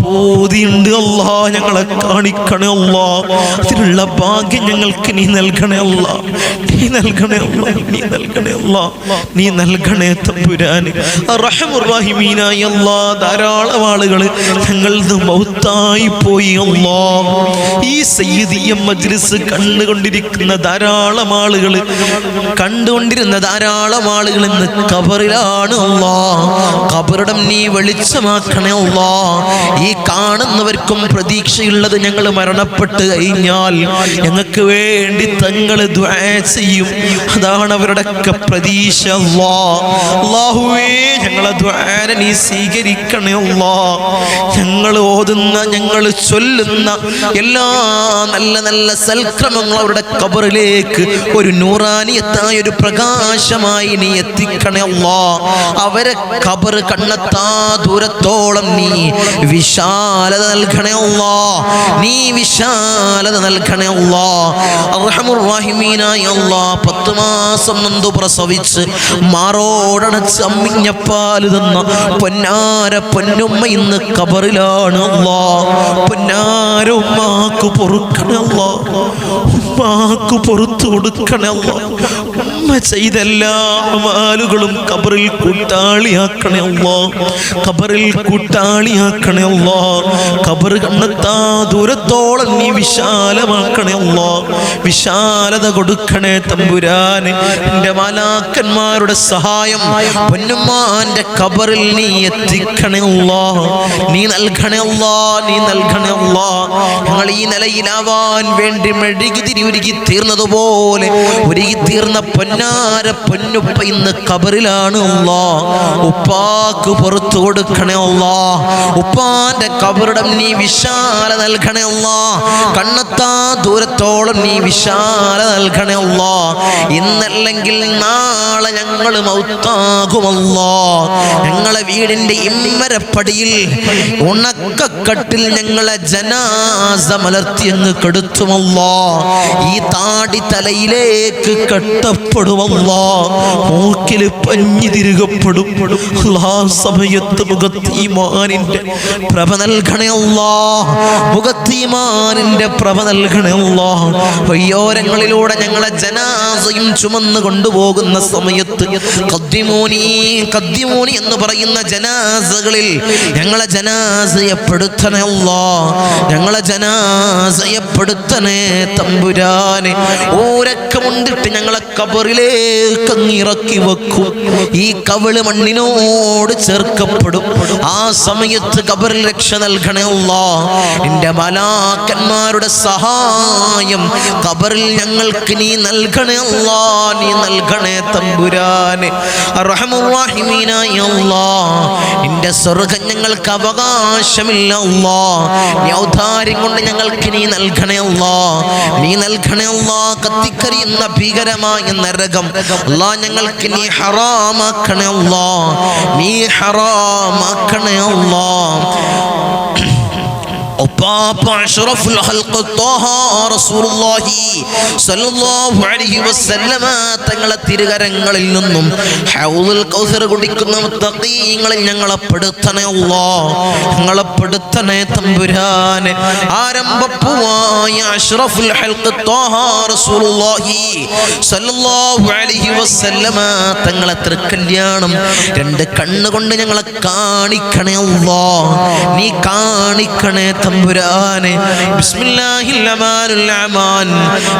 പൂതിയുണ്ട് അല്ലാ. ഞങ്ങളെ കാണിക്കണേ അല്ലാ. അതിനുള്ള ഭാഗ്യം ഞങ്ങൾക്ക് നീ നൽകണേ അല്ലാ. നീ നൽകണേ അല്ലാ. നീ നൽകണേ അല്ലാ. നീ നൽകണേ തമ്പുരാനെ. റഹ്മുർ റഹീമീനായ അല്ലാ, ധാരാളം ആളുകൾ ഞങ്ങളുടെ മൗത്തായി പോയി അല്ലാ. ഈ സയ്യിദിയ മജ്ലിസ് കണ്ടുകൊണ്ടിരിക്കുന്ന ധാരാളം ആളുകൾ ഇന്ന് ഖബറിലാണ് അല്ലാ. ഖബറിടം നീ വെളിച്ചമാക്കണേ അല്ലാ. ഈ കാണുന്നവർക്കും പ്രതീക്ഷയുള്ളത് ഞങ്ങൾ മരണപ്പെട്ട് കഴിഞ്ഞാൽ ഞങ്ങൾക്ക് വേണ്ടി തങ്ങൾ ദുആ ചെയ്യും. അതാണ് അവരുടെയൊക്കെ പ്രതീക്ഷ അല്ലാ. അല്ലാഹുവേ, ഞങ്ങളെ ദുആനെ നീ സ്വീകരിക്കണേ അല്ലാ. ഞങ്ങൾ ഓതുന്ന, ഞങ്ങൾ ചൊല്ലുന്ന എല്ലാ നല്ല നല്ല സൽക്രമങ്ങൾ അവരുടെ ഖബറിലേക്ക് ഒരു നൂറാനിയത്തായ ഒരു പ്രകാശമായി നീ എത്തിക്കണേ അല്ലാ. അവരെ ഖബർ കണ്ണെത്താ ദൂരത്തോളം നീ വിശാലത നൽകണേ അല്ലാ. നീ വിശാലത നൽകണേ അല്ലാ. അർഹമുർ റഹീമീനായ അല്ലാ, 10 മാസം നൊന്തു പ്രസവിച്ച് മാറോടണച്ച് അമ്മിഞ്ഞ പാല് തന്ന പൊന്നാര പൊന്നുമ്മ ഇന്ന് ഖബറിലാണ് അല്ലാ. പൊന്നാര ഉമ്മാക്ക് പൊറുക്കണേ അല്ലാ. ഉമ്മാക്ക് പൊറുത്തു കൊടുക്കണേ അല്ലാ. ഉമ്മ ചെയ്ത എല്ലാ അമാലുകളും ഖബറിൽ കൂട്ടാളിയാക്കണേ അല്ലാ. ഖബറിൽ കൂട്ടാളിയാക്കണേ അല്ലാ. ഖബർ കണ്ണെത്താ ദൂരത്തോളം നീ വിശാലമാക്കണേ അല്ലാ. വിശാലത കൊടുക്കണേ തമ്പുരാനെ. എൻ്റെ മാലാക്കന്മാരുടെ സഹായം പൊന്നുമ്മാന്റെ ഖബറിൽ നീ എത്തിക്കണേ അല്ലാ. നീ നൽകണേ അല്ലാ. നീ നൽകണേ അല്ലാ. ഞങ്ങൾ ഈ നിലയിലാവാൻ വേണ്ടി മെഴുകുതിരി ഉരുകി തീർന്നതുപോലെ ഉരുകി തീർന്ന പൊന്നാര പൊന്നുപ്പ ഇന്ന് ഖബറിലാണ് അല്ലാ. ഉപ്പാക്ക് പുറത്തു കൊടുക്കണേ അല്ലാ. ഉപ്പാന്റെ ഖബറിടം നീ വിശാല നൽകണേ അല്ലാ. കണ്ണെത്താ ദൂരത്തോളം നീ വിശാല നൽകണേ അല്ലാ. ഇന്നല്ലെങ്കിൽ നാളെ ഞങ്ങൾ മൗത്താകുമല്ലാ. ഞങ്ങളെ വീടിന്റെ ഇമ്മരപ്പടിയിൽ ഉണക്കക്കട്ടിൽ ഞങ്ങളെ ജനാസ മലർത്തി അങ്ങ് കെടുത്തുമല്ലാ. ഈ താടി തലയിലേക്ക് കെട്ടപ്പെടുമല്ലാ. മൂക്കിൽ പഞ്ഞി തിരുകപ്പെടും. സമയത്ത് മുഖത്തീമാനിന്റെ പ്രഭ നൽകണേ അല്ലാ. മുഖത്തീമാനിന്റെ പ്രഭ നൽകണേ അല്ലാ. വയ്യോരങ്ങളിലൂടെ ഞങ്ങളെ ജനാസയും ചുമന്ന് കൊണ്ടുപോകുന്ന സമയത്ത് ഖദ്ദിമൂനി എന്ന് പറയുന്ന ജനാസകളിൽ ഞങ്ങളെ ജനാസയപ്പെടുത്തണേ അല്ലാ. ഞങ്ങളെ ജനാസയപ്പെടുത്തണേ തമ്പുരാനെ. ഊരക്കമുണ്ടിട്ട് ഞങ്ങളെ ഖബറിലേക്ക് ഇറക്കി വെക്കും. ഈ കവിള് മണ്ണിനോട് ചേർക്കപ്പെടും. ആ സമയത്ത് ഖബറിൽ രക്ഷ നൽകണേ അല്ലാ. നിന്റെ മലാക്കന്മാരുടെ സഹായം ഖബറിൽ ഞങ്ങൾക്ക് നീ നൽകണേ അല്ലാ, നീ നൽകണേ തമ്പുരാനെ. അർഹമുർ റഹീമീനായ അല്ലാഹ്, നിന്റെ സ്വർഗ്ഗം ഞങ്ങൾക്ക് അവകാശമില്ല അല്ലാഹ്. നീ ഔദാര്യം കൊണ്ട് ഞങ്ങൾക്ക് നീ നൽകണേ അല്ലാഹ്, നീ നൽകണേ അല്ലാഹ്. കത്തിക്കരിയുന്ന ഭീകരമായ നരകം അല്ലാഹ് ഞങ്ങൾക്ക് നീ ഹറാമാക്കണേ അല്ലാഹ്, നീ ഹറാമാക്കണേ അല്ലാഹ്. അഷ്റഫുൽ ഖൽഖ് ത്വാഹ റസൂലുള്ളാഹി സ്വല്ലല്ലാഹു അലൈഹി വസല്ലമ തങ്ങളെ തിരുകരങ്ങളിൽ നിന്നും ഹൗദുൽ കൗസർ കുടിക്കുന്ന മുത്തഖീങ്ങളിൽ ഞങ്ങളെ പെടുത്തണേ അല്ലാഹ്, ഞങ്ങളെ പെടുത്തണേ തമ്പുരാനെ. ആരംഭപ്പൂവായ അഷ്റഫുൽ ഖൽഖ് ത്വാഹ റസൂലുള്ളാഹി സ്വല്ലല്ലാഹു അലൈഹി വസല്ലമ തങ്ങളെ തൃക്കല്യാണം രണ്ട് കണ്ണുകൊണ്ട് ഞങ്ങളെ കാണിക്കണേ അല്ലാഹ്, നീ കാണിക്കണേ തമ്പുരാനെ. ബിസ്മില്ലാഹിൽ റഹ്മാനിൽ റഹീം.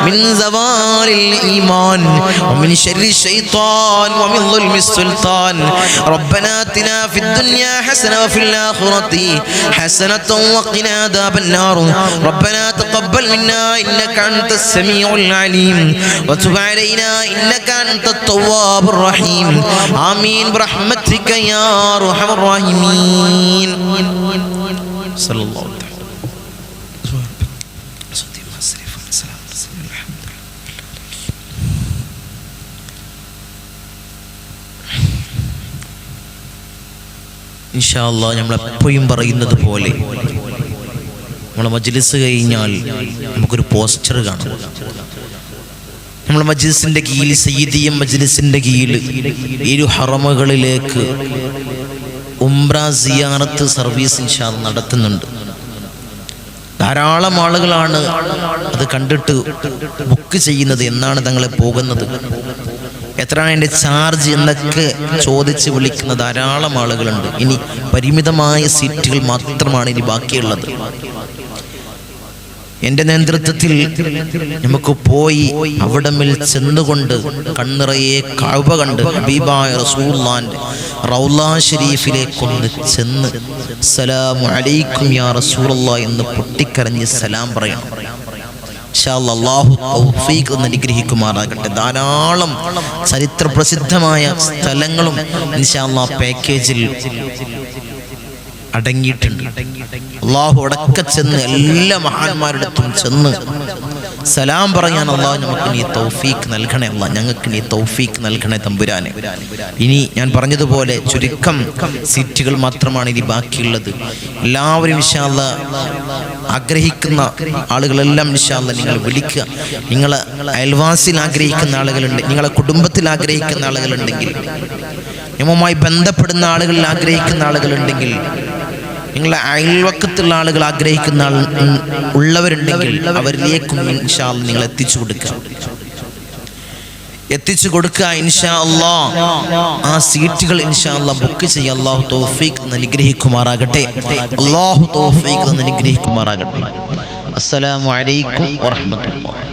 മിൻ സവാലിൽ ഈമാൻ വമിൻ ശർരി ശൈത്താൻ വമിൻ ദുൽമിസ് സുൽത്താൻ. റബ്ബനാ ആതിനാ ഫിദ് ദുനിയാ ഹസന വഫിൽ ആഖിറതി ഹസനതൻ വഖിനാ അദാബൻ നാർ. റബ്ബനാ തഖബ്ബൽ മിന്നാ ഇന്നക അൻതസ് സമീഉൽ അലീം വതുബ് അലൈനാ ഇന്നക അൻതത് തവ്വാബുർ റഹീം. ആമീൻ ബിറഹ്മതിക യാ അർഹമർ റഹീമീൻ. സല്ലല്ലാഹു അലൈഹി ഇൻഷാ അല്ലാഹ്. നമ്മളെപ്പോഴും പറയുന്നത് പോലെ നമ്മളെ മജ്ലിസ് കഴിഞ്ഞാൽ നമുക്കൊരു പോസ്റ്റർ കാണാം. നമ്മളെ മജ്ലിസിൻ്റെ കീഴിൽ, സയ്യിദിയ മജ്ലിസിൻ്റെ കീഴിൽ ഇരു ഹറമുകളിലേക്ക് ഉംറ സിയാറത്ത് സർവീസ് ഇൻഷാ അല്ലാഹ് നടത്തുന്നുണ്ട്. ധാരാളം ആളുകളാണ് അത് കണ്ടിട്ട് ബുക്ക് ചെയ്യുന്നത്. എന്നാണ് തങ്ങളെ പോകുന്നത്, എത്രയാണ് എൻ്റെ ചാർജ് എന്നൊക്കെ ചോദിച്ച് വിളിക്കുന്ന ധാരാളം ആളുകളുണ്ട്. ഇനി പരിമിതമായ സീറ്റുകൾ മാത്രമാണ് ഇനി ബാക്കിയുള്ളത്. എൻ്റെ നേതൃത്വത്തിൽ നമുക്ക് പോയി അവിടമിൽ ചെന്നുകൊണ്ട് കണ്ണിറയെ കഅബ കണ്ട് ഹബീബായ റസൂലുള്ളാഹിന്റെ റൗള ഷരീഫിലേക്കൊന്ന് ചെന്ന് അസ്സലാമു അലൈക്കും യാ റസൂലുള്ളാഹ് എന്ന് പൊട്ടിക്കരഞ്ഞ് സലാം പറയണം. ഇൻഷാ അല്ലാഹ് അല്ലാഹു തൗഫീഖ് അനുഗ്രഹിക്കുമാറാകട്ടെ. ധാരാളം ചരിത്ര പ്രസിദ്ധമായ സ്ഥലങ്ങളും ഇൻഷാ അല്ലാഹ് പാക്കേജിൽ അടങ്ങിയിട്ടുണ്ട്. അല്ലാഹു അടക്ക ചെന്ന് എല്ലാ മഹാന്മാരുടെ അടുത്തും ചെന്ന് സലാം പറയാൻ അല്ലാഹു നമുക്ക് നീ തൗഫീഖ് നൽകണേ അല്ലാഹ്, ഞങ്ങൾക്ക് നീ തൗഫീഖ് നൽകണേ തമ്പുരാനെ. ഇനി ഞാൻ പറഞ്ഞതുപോലെ ചുരുക്കം സീറ്റുകൾ മാത്രമാണ് ഇനി ബാക്കിയുള്ളത്. എല്ലാവരും ഇൻഷാ അല്ലാഹ് ആഗ്രഹിക്കുന്ന ആളുകളെല്ലാം ഇൻഷാ അല്ലാഹ് നിങ്ങൾ വിളിക്കുക. നിങ്ങളെ അയൽവാസിയിൽ ആഗ്രഹിക്കുന്ന ആളുകളുണ്ട്, നിങ്ങളെ കുടുംബത്തിൽ ആഗ്രഹിക്കുന്ന ആളുകളുണ്ടെങ്കിൽ, നിങ്ങളുമായി ബന്ധപ്പെടുന്ന ആളുകളിൽ ആഗ്രഹിക്കുന്ന ആളുകളുണ്ടെങ്കിൽ, നിങ്ങളെ അയൽവക്കത്തുള്ള ആളുകൾ ആഗ്രഹിക്കുന്ന ഉള്ളവരുണ്ടെങ്കിൽ അവരിലേക്കും ഇൻഷാ അല്ലാഹ് നിങ്ങൾ എത്തിച്ചു കൊടുക്കുക ഇൻഷാ അല്ലാഹ്. ആ സീറ്റുകൾ ഇൻഷാ അല്ലാഹ് ബുക്ക് ചെയ്യുക. അല്ലാഹു തൗഫീഖ് അനുഗ്രഹിക്കുമാറാകട്ടെ. അല്ലാഹു തൗഫീഖ് അനുഗ്രഹിക്കുമാറാകട്ടെ. അസ്സലാമു അലൈക്കും വറഹ്മത്തുള്ളാഹി.